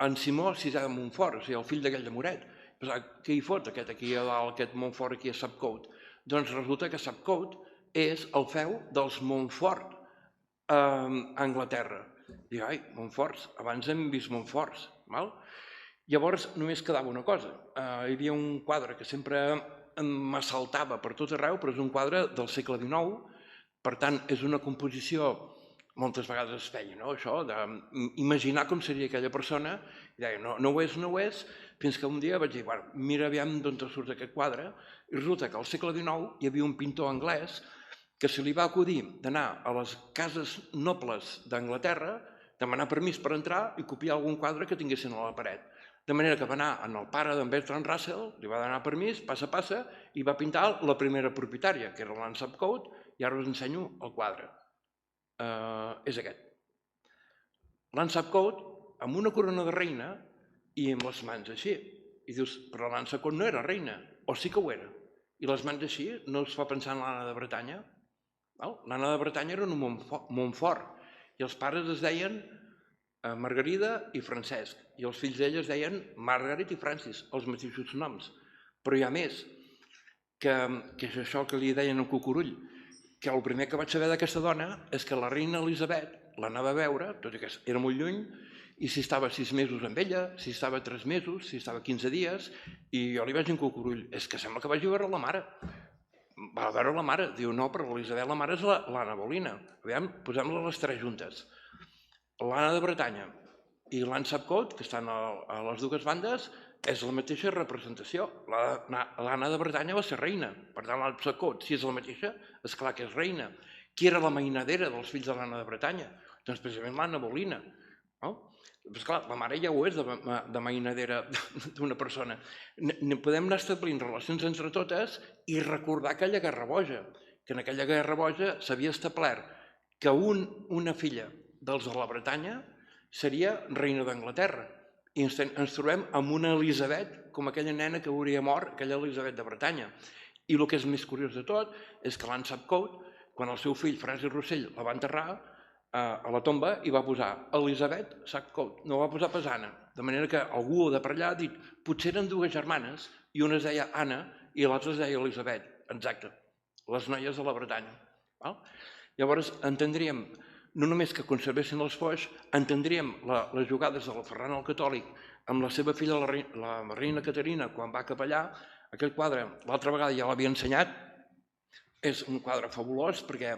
en Simó VI de Montfort, o sigui, el fill d'aquell de Moret. Què hi fot aquest aquí a dalt, aquest Montfort aquí a Sapcoat? Doncs resulta que Sapcoat és el feu dels Montfort a Anglaterra. Dic, ai, Montforts, abans hem vist Montforts. Llavors només quedava una cosa. Hi havia un quadre que sempre m'assaltava per tot arreu, però és un quadre del segle XIX, per tant és una composició, moltes vegades es feia, això, d'imaginar com seria aquella persona, i deia, no ho és, fins que un dia vaig dir, mira aviam d'on surt aquest quadre, i resulta que al segle XIX hi havia un pintor anglès que se li va acudir d'anar a les cases nobles d'Anglaterra, demanar permís per entrar i copiar algun quadre que tinguessin a la paret. De manera que va anar al pare d'en Bertrand Russell, li va donar permís, passa, i va pintar la primera propietària, que era l'Ansap Coat, i ara us ensenyo el quadre. És aquest. L'Ansap Coat amb una corona de reina i amb les mans així. I dius, però l'Ansap Coat no era reina, o sí que ho era. I les mans així no es fa pensar en l'Anna de Bretanya. L'Anna de Bretanya era un Montfort, i els pares es deien Margarida i Francesc, i els fills d'ella es deien Margaret i Francis, els mateixos noms. Però hi ha més, que és això que li deien el cucurull, que el primer que vaig saber d'aquesta dona és que la reina Elisabet l'anava a veure, tot i que era molt lluny, i si estava 6 mesos amb ella, si estava 3 mesos, si estava 15 dies, i jo li vaig dir un cucurull, és que sembla que vagi a veure la mare. Va a veure la mare, diu, no, però l'Elisabet la mare és l'Anna Bolina. Aviam, posem-les les 3 juntes. L'Anna de Bretanya i l'Ansap Coat, que estan a les dues bandes, és la mateixa representació. L'Anna de Bretanya va ser reina, per tant l'Ansap Coat, si és la mateixa, és clar que és reina. Qui era la mainadera dels fills de l'Anna de Bretanya? Doncs precisament l'Anna Bolina. Però clar, la mare ja ho és de mainadera d'una persona. Podem anar establint relacions entre totes i recordar aquella guerra boja, que en aquella guerra boja s'havia establert que una filla dels de la Bretanya seria reina d'Anglaterra. I ens trobem amb una Elisabet, com aquella nena que hauria mort, aquella Elisabet de Bretanya. I el que és més curiós de tot és que l'Ansap Coat, quan el seu fill Francis Russell la va enterrar, a la tomba hi va posar Elisabet Sap Coat, no va posar pas Anna. De manera que algú de per allà ha dit potser eren 2 germanes i una es deia Anna i l'altra es deia Elisabet. Exacte, les noies de la Bretanya. Llavors entendríem no només que conservessin els foix, entendríem les jugades de la Ferran el Catòlic amb la seva filla, la reina Caterina, quan va cap allà. Aquell quadre, l'altra vegada ja l'havia ensenyat, és un quadre fabulós perquè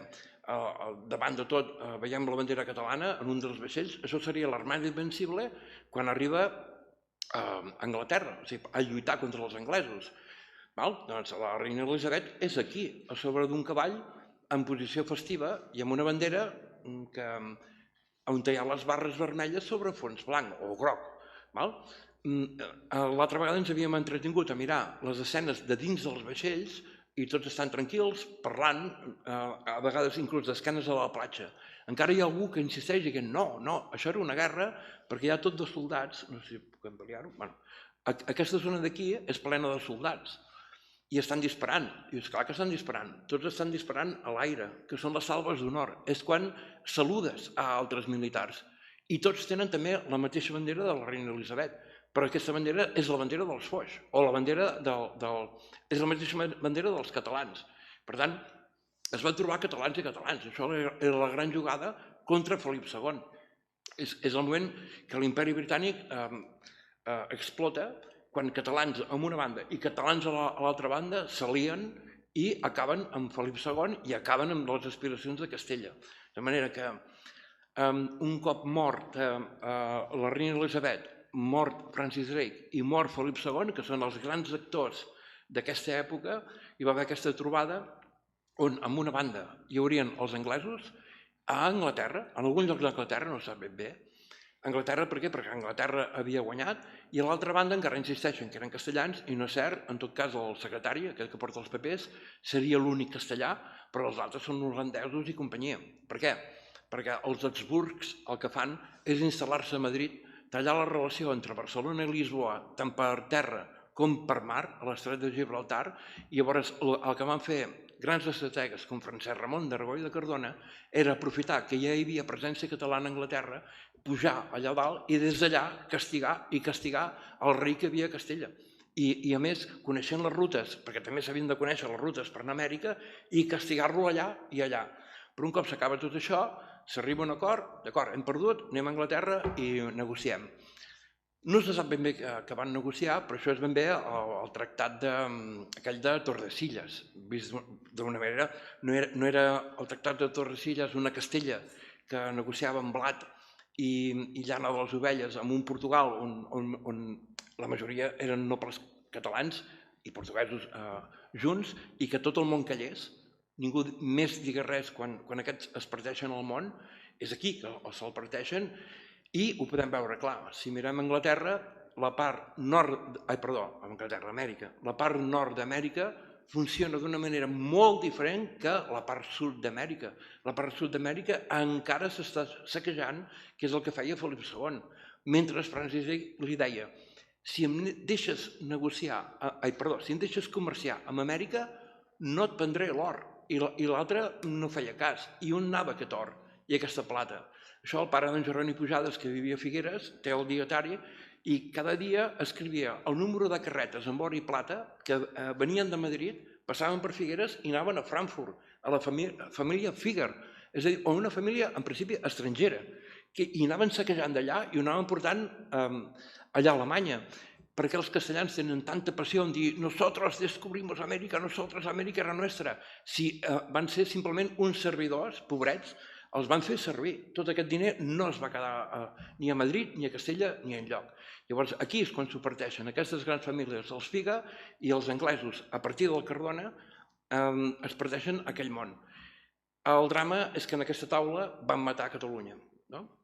davant de tot veiem la bandera catalana en un dels vaixells. Això seria l'Armada Invencible quan arriba a Anglaterra, o sigui, a lluitar contra els anglesos. Doncs la reina Elisabet és aquí, a sobre d'un cavall, en posició festiva i amb una bandera on hi ha les barres vermelles sobre fons blanc o groc. L'altra vegada ens havíem entretingut a mirar les escenes de dins dels vaixells i tots estan tranquils, parlant, a vegades inclús d'esquenes a la platja. Encara hi ha algú que insisteix dient no, això era una guerra perquè hi ha tot de soldats, no sé si puc ampliar-ho, aquesta zona d'aquí és plena de soldats i estan disparant, i és clar que estan disparant, tots estan disparant a l'aire, que són les salves d'honor, és quan saludes a altres militars i tots tenen també la mateixa bandera de la reina Elisabet, però aquesta bandera és la bandera dels foix, o la bandera és la mateixa bandera dels catalans. Per tant, es van trobar catalans i catalans. Això era la gran jugada contra Felip II. És el moment que l'imperi britànic explota quan catalans a una banda i catalans a l'altra banda s'alien i acaben amb Felip II i acaben amb les aspiracions de Castella. De manera que un cop mort la reina Elisabet, mort Francis Drake i mort Felip II, que són els grans actors d'aquesta època, hi va haver aquesta trobada on, en una banda, hi haurien els anglesos a Anglaterra, en alguns llocs d'Anglaterra, no sap ben bé. Anglaterra per què? Perquè Anglaterra havia guanyat i a l'altra banda encara insisteixen que eren castellans i no és cert, en tot cas el secretari, aquell que porta els papers, seria l'únic castellà, però els altres són holandesos i companyia. Per què? Perquè els Habsburgs el que fan és instal·lar-se a Madrid, tallar la relació entre Barcelona i Lisboa, tant per terra com per mar, a l'estret de Gibraltar, i llavors el que van fer grans estrategues com Francesc Ramon d'Aragó i de Cardona era aprofitar que ja hi havia presència catalana a Anglaterra, pujar allà dalt i des d'allà castigar el rei que havia a Castella. I a més, coneixent les rutes, perquè també s'havien de conèixer les rutes per anar a Amèrica, i castigar-lo allà i allà. Però un cop s'acaba tot això, s'arriba a un acord, d'acord, hem perdut, anem a Anglaterra i negociem. No se sap ben bé que van negociar, però això és ben bé el tractat aquell de Tordesillas. Vist d'una manera, no era el tractat de Tordesillas una Castella que negociava amb blat i llana de les ovelles amb un Portugal on la majoria eren nobles catalans i portuguesos junts i que tot el món callés. ningú més diga res quan aquests es parteixen al món, és aquí que se'l parteixen i ho podem veure clar. Si mirem Anglaterra, la part nord, Amèrica, la part nord d'Amèrica funciona d'una manera molt diferent que la part sud d'Amèrica. La part sud d'Amèrica encara s'està saquejant, que és el que feia Felip II, mentre Francis li deia: si em deixes comerciar amb Amèrica, no et prendré l'or. I l'altre no feia cas. I on anava aquest or i aquesta plata? Això el pare d'en Jeroni Pujades, que vivia a Figueres, té el dietari, i cada dia escrivia el número de carretes amb or i plata que venien de Madrid, passaven per Figueres i anaven a Frankfurt, a la família Figer, és a dir, una família en principi estrangera, i anaven saquejant d'allà i ho anaven portant allà a Alemanya, perquè els castellans tenen tanta passió en dir «Nosotros descubrimos América, nosotros América era nuestra». Si van ser simplement uns servidors, pobrets, els van fer servir. Tot aquest diner no es va quedar ni a Madrid, ni a Castella, ni enlloc. Llavors, aquí és quan s'ho parteixen aquestes grans famílies, els Figa i els anglesos, a partir del Cardona, es parteixen aquell món. El drama és que en aquesta taula van matar Catalunya.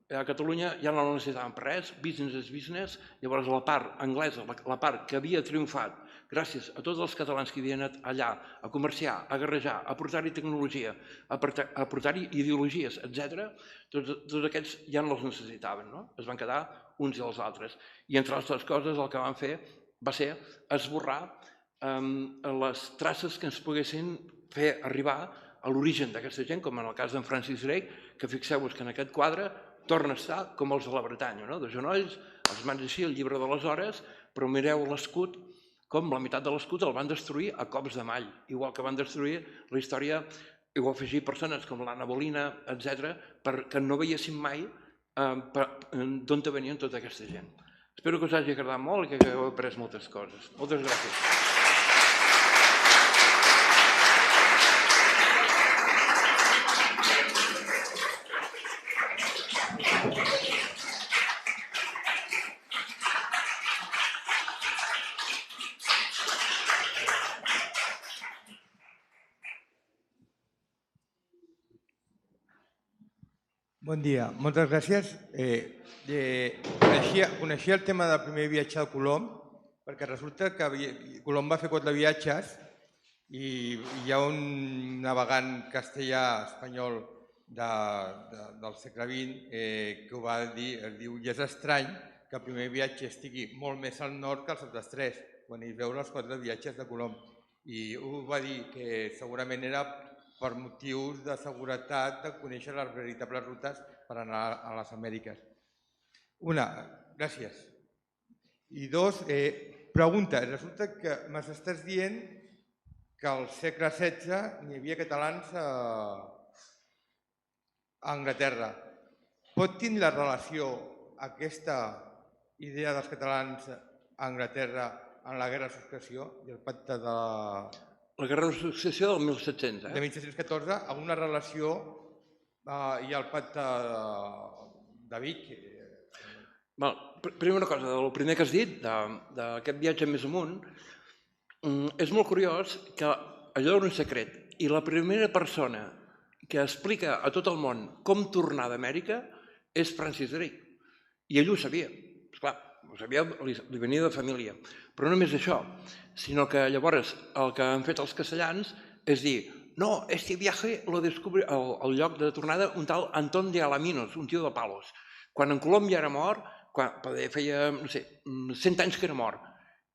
A Catalunya ja no necessitaven per res, business is business, llavors la part anglesa, la part que havia triomfat gràcies a tots els catalans que havien anat allà a comerciar, a guerrejar, a portar-hi tecnologia, a portar-hi ideologies, etc., tots aquests ja no els necessitaven, es van quedar uns i els altres. I entre altres coses el que van fer va ser esborrar les traces que ens poguessin fer arribar a l'origen d'aquesta gent, com en el cas d'en Francis Drake, que fixeu-vos que en aquest quadre torna a estar com els de la Bretanya, de genolls, els mans així, el llibre de les hores, però mireu l'escut, com la meitat de l'escut el van destruir a cops de mall, igual que van destruir la història, i ho afegir persones com l'Anna Bolina, etc., perquè no veiessin mai d'on venien tota aquesta gent. Espero que us hagi agradat molt i que hagueu après moltes coses. Moltes gràcies. Bon dia, moltes gràcies. Coneixia el tema del primer viatge de Colom, perquè resulta que Colom va fer 4 viatges i hi ha un navegant castellà-espanyol del segle XX que ho va dir, es diu: i és estrany que el primer viatge estigui molt més al nord que els altres 3, quan hi veuen els 4 viatges de Colom. I ho va dir que segurament era per motius de seguretat, de conèixer les veritables rutes per anar a les Amèriques. Una, gràcies. I 2, pregunta, resulta que m'estàs dient que al segle XVI n'hi havia catalans a Anglaterra. Pot tenir la relació aquesta idea dels catalans a Anglaterra en la Guerra de Successió i el pacte de... La Guerra de Successió del 1700, de 1714, amb una relació i el pacte de Vic. Primer una cosa, el primer que has dit, d'aquest viatge més amunt, és molt curiós que allò era un secret i la primera persona que explica a tot el món com tornar d'Amèrica és Francis Drake. I ell ho sabia, esclar, ho sabia, li venia de família. Però no només això, sinó que llavors el que han fet els castellans és dir no, este viaje lo descubre al lloc de tornada un tal Antón de Alaminos, un tio de Palos. Quan en Colom ja era mort, feia, no sé, 100 anys que era mort,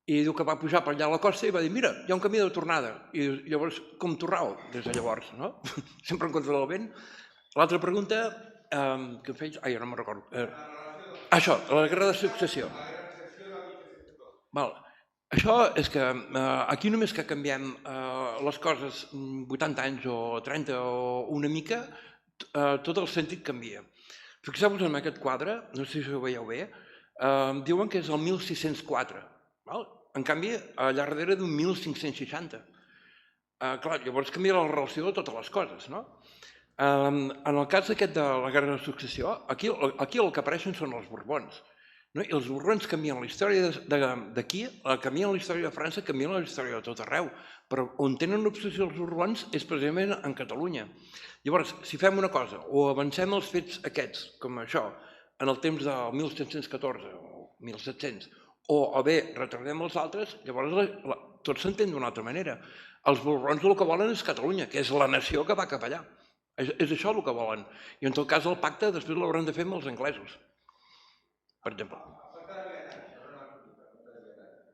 i diu que va pujar per allà a la costa i va dir mira, hi ha un camí de tornada. I llavors, com tornau des de llavors, no? Sempre en contra del vent. L'altra pregunta que em feia... Ai, no me'n recordo. Això, la Guerra de Successió. Això és que aquí només que canviem les coses 80 anys o 30 o una mica, tot el sentit canvia. Fixeu-vos en aquest quadre, no sé si ho veieu bé, diuen que és el 1604. En canvi, allà darrere d'un 1560. Clar, llavors canvia la relació de totes les coses, no? En el cas aquest de la Guerra de Successió, aquí el que apareixen són els Borbons. I els borrons canvien la història d'aquí, canvien la història de França, canvien la història de tot arreu. Però on tenen l'obsessió els borrons és precisament en Catalunya. Llavors, si fem una cosa, o avancem els fets aquests, com això, en el temps del 1714 o 1700, o bé retardem els altres, llavors tot s'entén d'una altra manera. Els borrons el que volen és Catalunya, que és la nació que va cap allà. És això el que volen. I en tot cas el pacte després l'hauran de fer amb els anglesos, per exemple.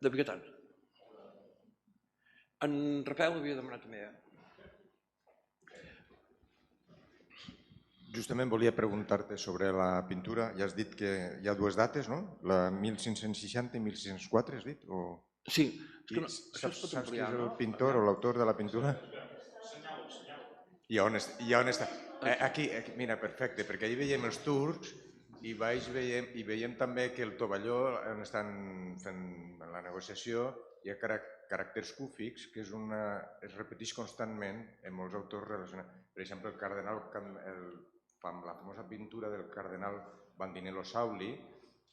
De Vigatans. En Rafael havia demanat també. Justament volia preguntar-te sobre la pintura. Ja has dit que hi ha dues dates, no? La 1560 i 1604, has dit? Sí. Saps qui és el pintor o l'autor de la pintura? I on està? Aquí, mira, perfecte, perquè allà veiem els turcs i veiem també que el tovalló, on estan fent la negociació, hi ha caràcters cúfics, que es repeteix constantment en molts autors relacionats. Per exemple, el cardenal, la famosa pintura del cardenal Bandinello Sauli,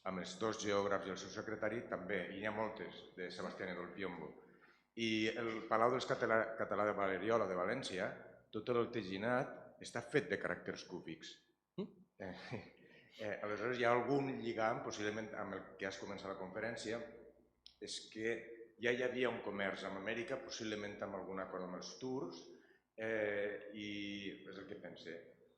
amb els dos geògrafs i el seu secretari, també, i n'hi ha moltes, de Sebastián del Piombo. I el Palau dels Català de Valeriola de València, tot el teginat està fet de caràcters cúbics. Aleshores, hi ha algun lligam, possiblement amb el que has començat la conferència, és que ja hi havia un comerç amb Amèrica, possiblement amb algun acord amb els turcs, i és el que pense.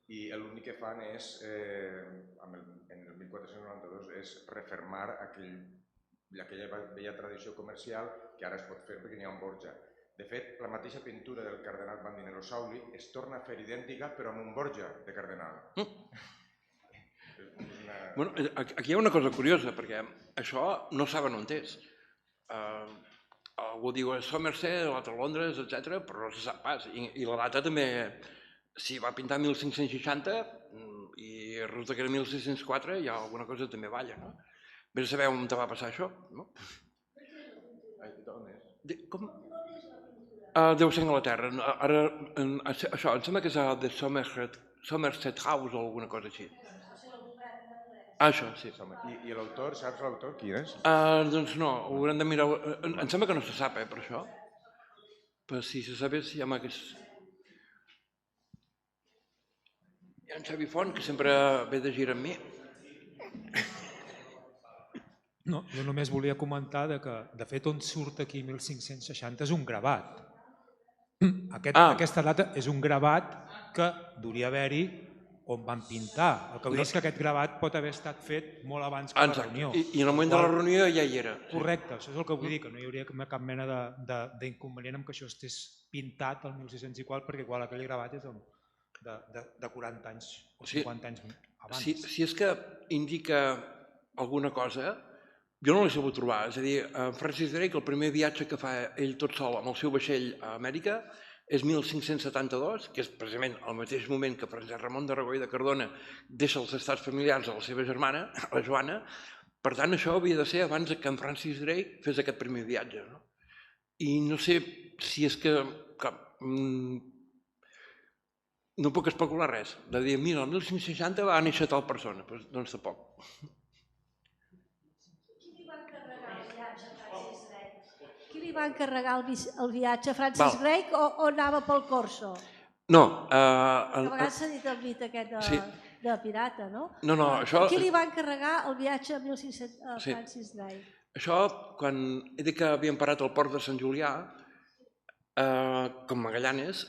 I l'únic que fan és, en el 1492, és refermar aquella vella tradició comercial que ara es pot fer perquè n'hi ha un Borja. De fet, la mateixa pintura del cardenal Bandinello Sauli es torna a fer idèntica però amb un Borja de cardenal. Aquí hi ha una cosa curiosa, perquè això no saben on és. Algú diu Somerset, l'altre Londres, etc., però no se sap pas. I la data també, si va pintar 1560 i resulta que era 1604, hi ha alguna cosa també balla. Vés a saber on te va passar això. Com? Deu ser a Anglaterra. Això, em sembla que és de Somerset House o alguna cosa així. Això, sí. I l'autor, saps l'autor? Qui és? Doncs no, ho haurem de mirar. Em sembla que no se sap, per això. Però si se sabés, ja m'hagués... Hi ha en Xavi Font, que sempre ve de gira amb mi. No, jo només volia comentar que, de fet, on surt aquí 1560 és un gravat. Aquesta data és un gravat que hauria d'haver-hi on van pintar. El que vull dir és que aquest gravat pot haver estat fet molt abans que la reunió. I en el moment de la reunió ja hi era. Correcte, això és el que vull dir, que no hi hauria cap mena d'inconvenient amb que això estés pintat el 1600 i qual, perquè igual aquell gravat és de 40 anys o 50 anys abans. Si és que indica alguna cosa, jo no l'he sabut trobar. És a dir, Francis Drake, el primer viatge que fa ell tot sol amb el seu vaixell a Amèrica, és 1572, que és precisament al mateix moment que Francesc Ramon d'Aragó i de Cardona deixa els estats familiars a la seva germana, la Joana. Per tant, això havia de ser abans que en Francis Drake fes aquest primer viatge. I no sé si és que... No puc especular res. De dir, mira, el 1560 va néixer tal persona. Doncs tampoc. Qui li va encarregar el viatge a Francis Drake o anava pel Corso? No. A vegades s'ha dit el mite aquest de pirata, no? No, això... Qui li va encarregar el viatge a Francis Drake? Això, quan he dit que havíem parat al port de Sant Julià, com Magallanes,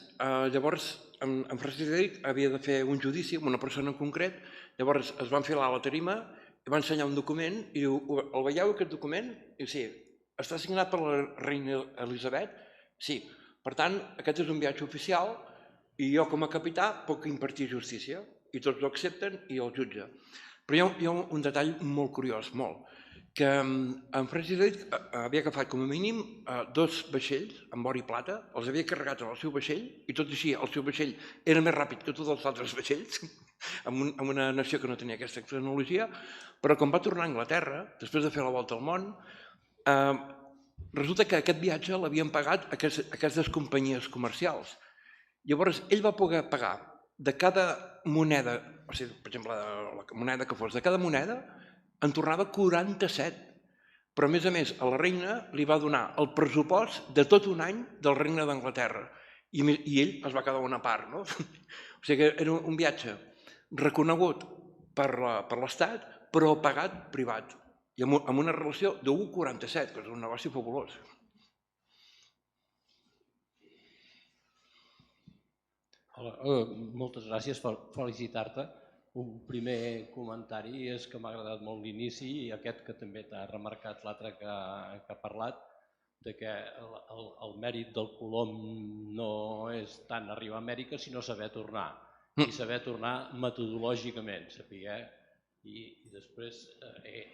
llavors en Francis Drake havia de fer un judici amb una persona en concret, llavors es van filar a la tarima, va ensenyar un document i diu, el veieu aquest document? I sí, està signat per la reina Elisabet? Sí. Per tant, aquest és un viatge oficial i jo com a capità puc impartir justícia. I tots ho accepten i el jutge. Però hi ha un detall molt curiós, molt, que en Francis Drake havia agafat com a mínim 2 vaixells amb or i plata, els havia carregat en el seu vaixell i tot així el seu vaixell era més ràpid que tots els altres vaixells, amb una nació que no tenia aquesta tecnologia, però quan va tornar a Anglaterra, després de fer la volta al món, resulta que aquest viatge l'havien pagat aquestes companyies comercials. Llavors, ell va poder pagar de cada moneda, o sigui, per exemple, la moneda que fos, de cada moneda, en tornava 47. Però, a més, a la reina li va donar el pressupost de tot un any del regne d'Anglaterra. I ell es va quedar una part, no? O sigui que era un viatge reconegut per l'Estat, però pagat privat. I amb una relació de 1,47, que és un negoci fabulós. Moltes gràcies, felicitar-te. Un primer comentari és que m'ha agradat molt l'inici i aquest que també t'ha remarcat l'altre que ha parlat, de que el mèrit del Colom no és tant arribar a Amèrica, sinó saber tornar. I saber tornar metodològicament, saber. I després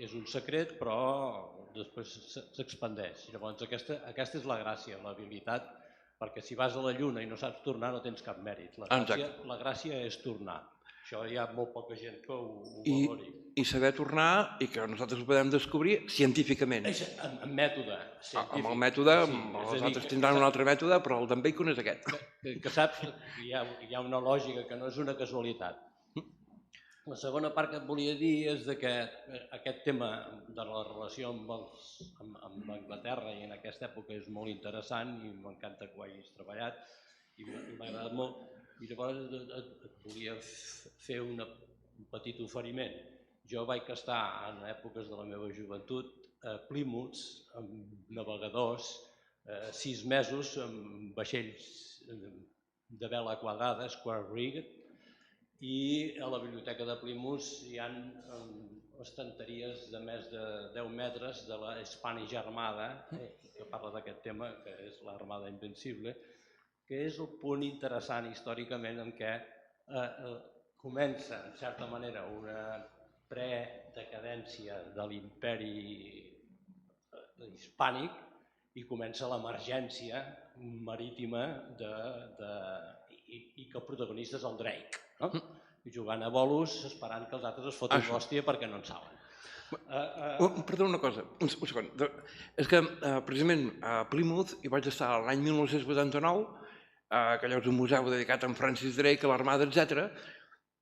és un secret, però després s'expandeix. Llavors aquesta és la gràcia, l'habilitat, perquè si vas a la Lluna i no saps tornar no tens cap mèrit. La gràcia és tornar. Això hi ha molt poca gent que ho valori. I saber tornar i que nosaltres ho podem descobrir científicament. Amb mètode científic. Amb el mètode, els altres tindran un altre mètode, però el d'en Bacon és aquest. Que saps que hi ha una lògica, que no és una casualitat. La segona part que et volia dir és que aquest tema de la relació amb Anglaterra i en aquesta època és molt interessant i m'encanta que ho hagis treballat i m'ha agradat molt. I llavors et volia fer un petit oferiment. Jo vaig estar en èpoques de la meva joventut a Plymouth amb navegadors, 6 mesos amb vaixells de vela quadrada, square rigged, i a la biblioteca de Plymouth hi ha estanteries de més de 10 metres de la Spanish Armada, que parla d'aquest tema, que és l'Armada Invencible, que és el punt interessant històricament en què comença, en certa manera, una predecadència de l'imperi hispànic i comença l'emergència marítima i que el protagonista és el Drake, jugant a bolos esperant que els altres es fotin l'hòstia perquè no en saben. Perdó, una cosa, un segon. És que precisament a Plymouth hi vaig estar l'any 1989, que allò és un museu dedicat a en Francis Drake, a l'Armada, etc.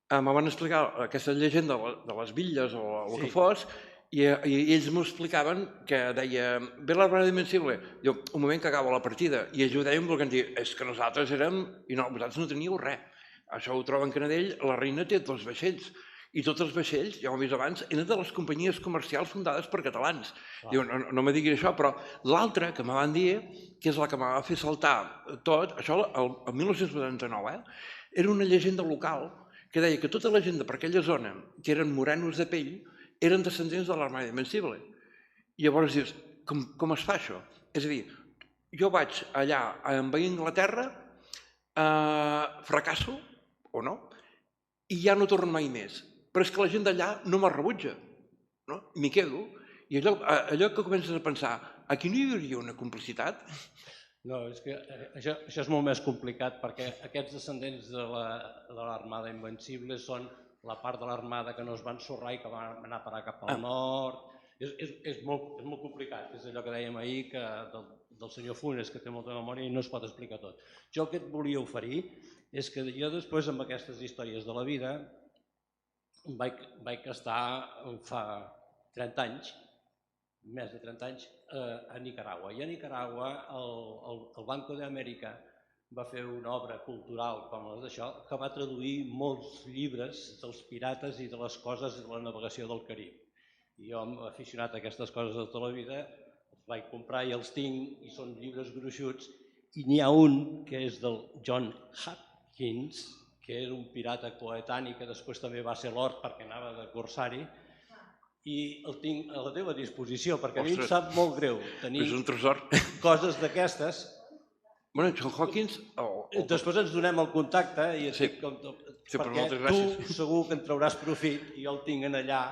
Me van explicar aquesta llegenda de les bitlles o el que fos, i ells m'ho explicaven, que deia, ve l'Armada Invencible, diu, un moment que acaba la partida, i ells ho deien perquè diuen, és que nosaltres érem, i no, vosaltres no teníeu res. Això ho troben en Canadell, la reina té 2 vaixells, i tots els vaixells, ja ho hem vist abans, eren de les companyies comercials fundades per catalans. Diu, no me diguis això, però l'altra que me van dir, que és la que me va fer saltar tot, això el 1989, era una llegenda local que deia que tota la gent per aquella zona, que eren morenos de pell, eren descendents de l'Armada Invencible. I llavors dius, com es fa això? És a dir, jo vaig allà a envair Anglaterra, fracasso, o no, i ja no torno mai més. Però és que la gent d'allà no me rebutja, m'hi quedo, i allò que comences a pensar, aquí no hi hauria una complicitat? No, és que això és molt més complicat perquè aquests descendents de l'Armada Invencible són la part de l'Armada que no es va ensorrar i que va anar a parar cap al nord. És molt complicat, és allò que dèiem ahir del senyor Funes, que té molta memòria i no es pot explicar tot. Jo el que et volia oferir és que jo després amb aquestes històries de la vida vaig estar fa 30 anys, més de 30 anys, a Nicaragua. I a Nicaragua el Banco de América va fer una obra cultural com la d'això, que va traduir molts llibres dels pirates i de les coses de la navegació del Carib. I jo, aficionat a aquestes coses de tota la vida, els vaig comprar i els tinc, i són llibres gruixuts, i n'hi ha un que és del John Hopkins, que era un pirata coetani que després també va ser lord perquè anava de corsari, i el tinc a la teva disposició, perquè a mi em sap molt greu tenir coses d'aquestes. Bueno, John Hopkins... Després ens donem el contacte perquè tu segur que en trauràs profit i jo el tinc en allà,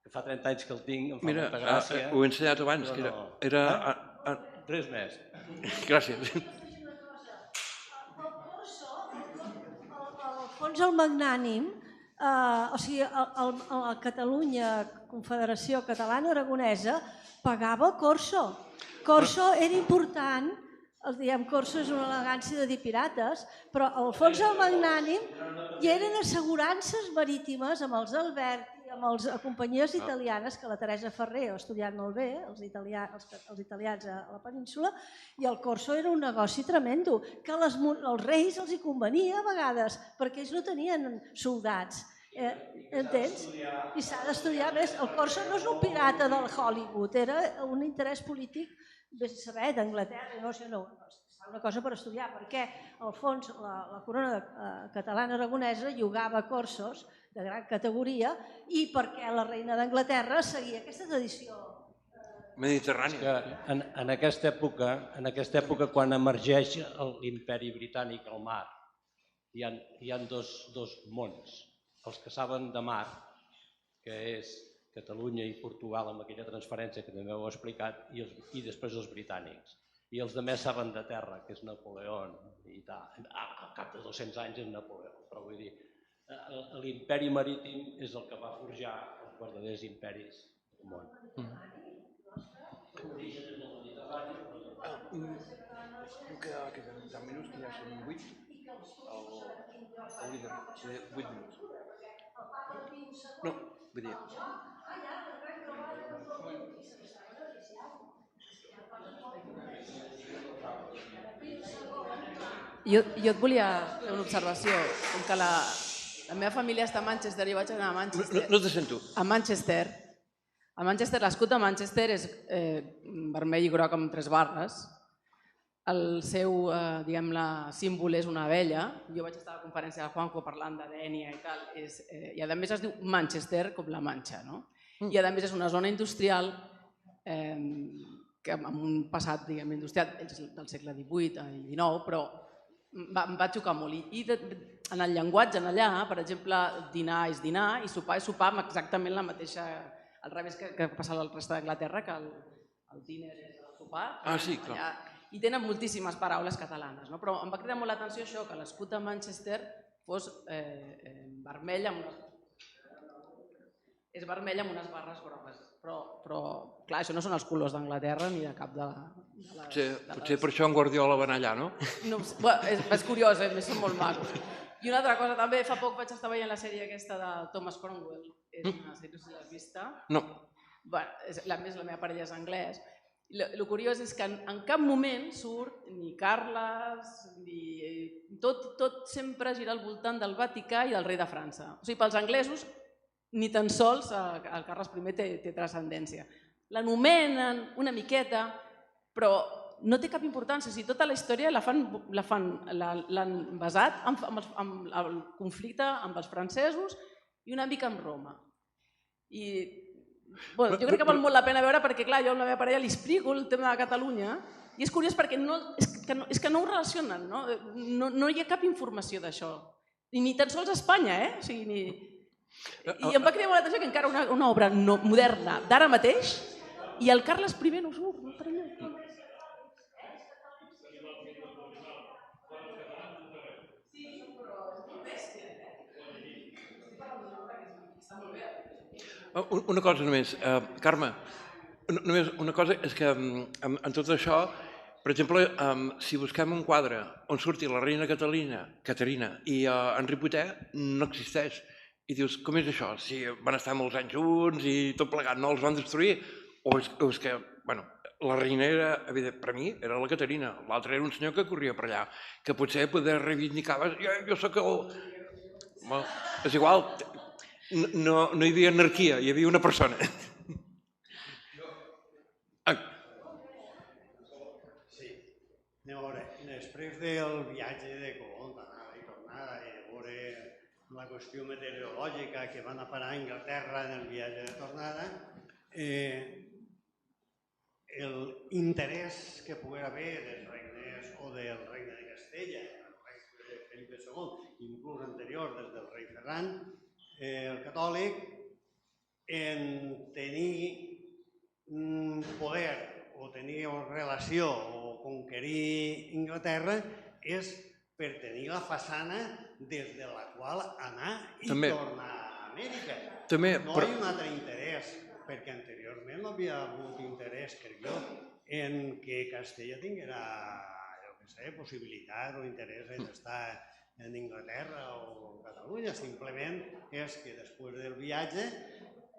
que fa 30 anys que el tinc, em fa molta gràcia. Mira, ho he ensenyat abans, que era... Res més. Gràcies. Alfons el Magnànim, o sigui, a Catalunya, Confederació Catalana Aragonesa, pagava Corso. Corso era important, diguem, Corso és una elegància de dir pirates, però Alfons el Magnànim hi eren assegurances marítimes amb els Alberti, amb les companyies italianes, que la Teresa Ferrer ha estudiat molt bé, els italians a la península, i el corso era un negoci tremendo, que als reis els hi convenia a vegades, perquè ells no tenien soldats, entens? I s'ha d'estudiar més. El corso no és un pirata del Hollywood, era un interès polític, vés a saber, d'Anglaterra, no sé, una cosa per estudiar, perquè al fons la corona catalana aragonesa llogava corsos de gran categoria i perquè la reina d'Anglaterra seguia aquesta tradició mediterrània. En aquesta època, quan emergeix l'imperi britànic al mar, hi ha dos mons. Els que saben de mar, que és Catalunya i Portugal amb aquella transferència que també heu explicat, i després els britànics. I els de més saben de terra, que és Napoleó, i al cap de 200 anys és Napoleó. Però vull dir, l'imperi marítim és el que va forjar els verdaders imperis del món. Queden 10 minuts, que ja són 8. Hauria de ser 8 minuts. No, vull dir... Jo et volia fer una observació. Com que la meva família està a Manchester, jo vaig anar a Manchester. No te sento. A Manchester. A Manchester, l'escut de Manchester és vermell i groc amb 3 barres. El seu, diguem-ne, símbol és una abella. Jo vaig estar a la conferència de Juanjo parlant de Dénia i tal. I a més es diu Manchester com la Manxa, no? I a més és una zona industrial amb un passat, diguem, industrial del segle XVIII i XIX, però em va xocar molt. I en el llenguatge allà, per exemple, dinar és dinar i sopar és sopar amb exactament la mateixa, al revés que passa a la resta d'Anglaterra, que el dinner és el sopar. Ah, sí, clar. I tenen moltíssimes paraules catalanes, però em va cridar molt l'atenció això, que l'escut de Manchester fos vermell amb unes barres grogues. Però, clar, això no són els colors d'Anglaterra ni de cap de les... Potser per això en Guardiola va anar allà, no? És curiós, a més són molt macos. I una altra cosa, també fa poc vaig estar veient la sèrie aquesta de Thomas Cromwell. És una sèrie, no sé si l'has vista. No. A més, la meva parella és anglès. El curiós és que en cap moment surt ni Carles, ni... Tot sempre gira al voltant del Vaticà i del rei de França. O sigui, pels anglesos, ni tan sols el Carles I té transcendència. L'anomenen una miqueta, però no té cap importància. O sigui, tota la història l'han basat en el conflicte amb els francesos i una mica amb Roma. Jo crec que val molt la pena veure perquè, clar, jo amb la meva parella li explico el tema de Catalunya i és curiós perquè és que no ho relacionen, no hi ha cap informació d'això. Ni tan sols a Espanya, O sigui, i em va cridar molt l'atenció que encara una obra moderna d'ara mateix i el Carles I no surt. Una cosa només, Carme, només una cosa és que en tot això, per exemple, si busquem un quadre on surti la reina Caterina i Henri VIII, no existeix. I dius, com és això? Si van estar molts anys junts i tot plegat, no els van destruir? O és que, bueno, la reina era, per mi, era la Caterina, l'altre era un senyor que corria per allà, que potser poder reivindicava, jo sóc el... És igual, no hi havia anarquia, hi havia una persona. Sí, a veure, després del viatge de Colón, d'anada i tornada, i de veure la qüestió meteorològica que van a parar a Anglaterra en el viatge de tornada, l'interès que poguera haver dels regnes o del regne de Castella, el regne de Felipe II, inclús anterior des del rei Ferran, el catòlic, en tenir poder o tenir relació o conquerir Anglaterra és per tenir la façana des de la qual anar i tornar a Amèrica. No hi ha un altre interès, perquè anteriorment no havia hagut interès, crec jo, en que Castella tinguera, possibilitat o interès d'estar en Inglaterra o Catalunya. Simplement és que després del viatge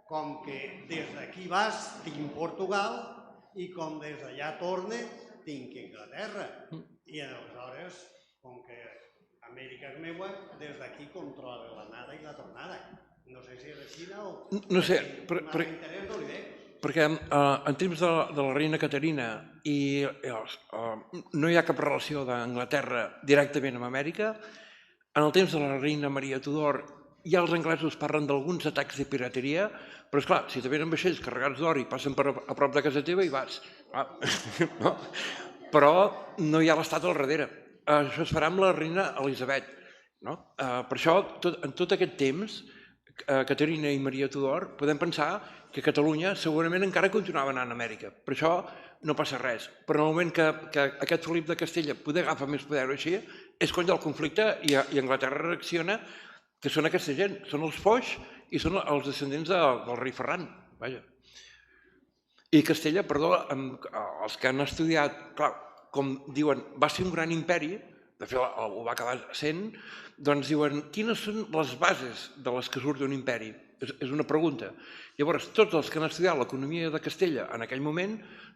com que des d'aquí vas tinc Portugal i com des d'allà torne tinc Inglaterra. I aleshores, com que Amèrica és meua, des d'aquí controla l'anada i la tornada. No sé si és així o... No sé, l'interès no li veig. perquè en temps de la reina Caterina no hi ha cap relació d'Anglaterra directament amb Amèrica. En el temps de la reina Maria Tudor ja els anglesos parlen d'alguns atacs de pirateria, però esclar, si te venen vaixells carregats d'or i passen a prop de casa teva hi vas. Però no hi ha l'estat al darrere. Això es farà amb la reina Elisabet. Per això, en tot aquest temps, Caterina i Maria Tudor, podem pensar que Catalunya segurament encara continuava anant a Amèrica. Per això no passa res. Però en el moment que aquest Felip de Castella poder agafar més poder així, és quan hi ha el conflicte i Anglaterra reacciona, que són aquesta gent, són els Foix i són els descendents del rei Ferran. I Castella, perdó, els que han estudiat, clar, com diuen, va ser un gran imperi, de fet ho va acabar sent, doncs diuen, quines són les bases de les que surt un imperi? És una pregunta. Llavors, tots els que han estudiat l'economia de Castella en aquell moment,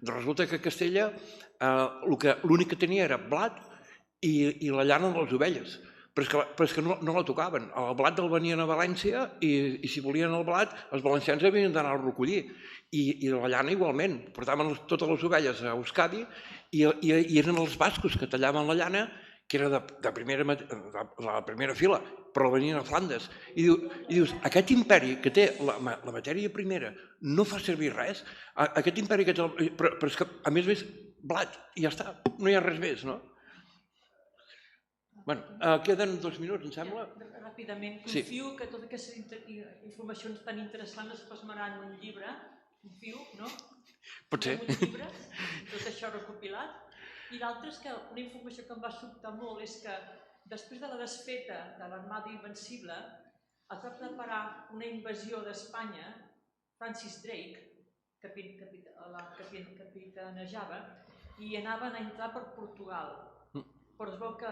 resulta que Castella l'únic que tenia era blat i la llana de les ovelles, però és que no la tocaven. El blat el venien a València i si volien el blat, els valencians havien d'anar a recollir. I la llana igualment. Portaven totes les ovelles a Euskadi i eren els bascos que tallaven la llana, que era de la primera fila, però venien a Flandes. I dius, aquest imperi que té la matèria primera no fa servir res, aquest imperi que té... Però és que, a més, blat, i ja està, no hi ha res més, no? Bé, queden 2 minuts, em sembla? Ràpidament, confio que totes aquestes informacions tan interessants es plasmaran en un llibre, confio, no? Pot ser. Un llibre, tot això recopilat. I l'altre és que una informació que em va sobtar molt és que després de la desfeta de l'Armada Invencible es va preparar una invasió d'Espanya, Francis Drake, capitanejava, i anaven a entrar per Portugal. Però es veu que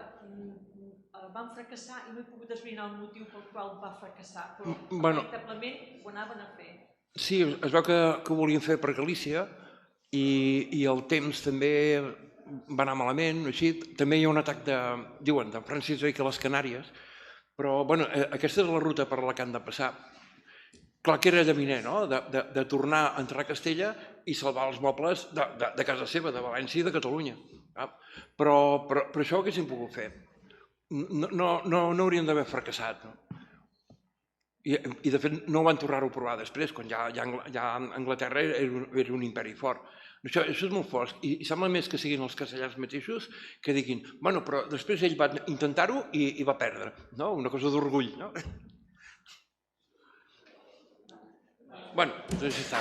van fracassar i no he pogut esbrinar el motiu pel qual va fracassar, però veritablement ho anaven a fer. Sí, es veu que ho volien fer per Galícia i el temps també va anar malament, així. També hi ha un atac diuen, de Francis Drake a les Canàries, però aquesta és la ruta per la que han de passar. Clar que era llaminer, no?, de tornar a entrar a Castella i salvar els mobles de casa seva, de València i de Catalunya. Però això ho haguessin pogut fer. No haurien d'haver fracassat. I de fet no van tornar-ho a provar després, quan ja Anglaterra era un imperi fort. Això és molt fort i sembla més que siguin els castellans mateixos que diguin, bueno, però després ell va intentar-ho i va perdre, no? Una cosa d'orgull, no? Bueno, doncs ja està.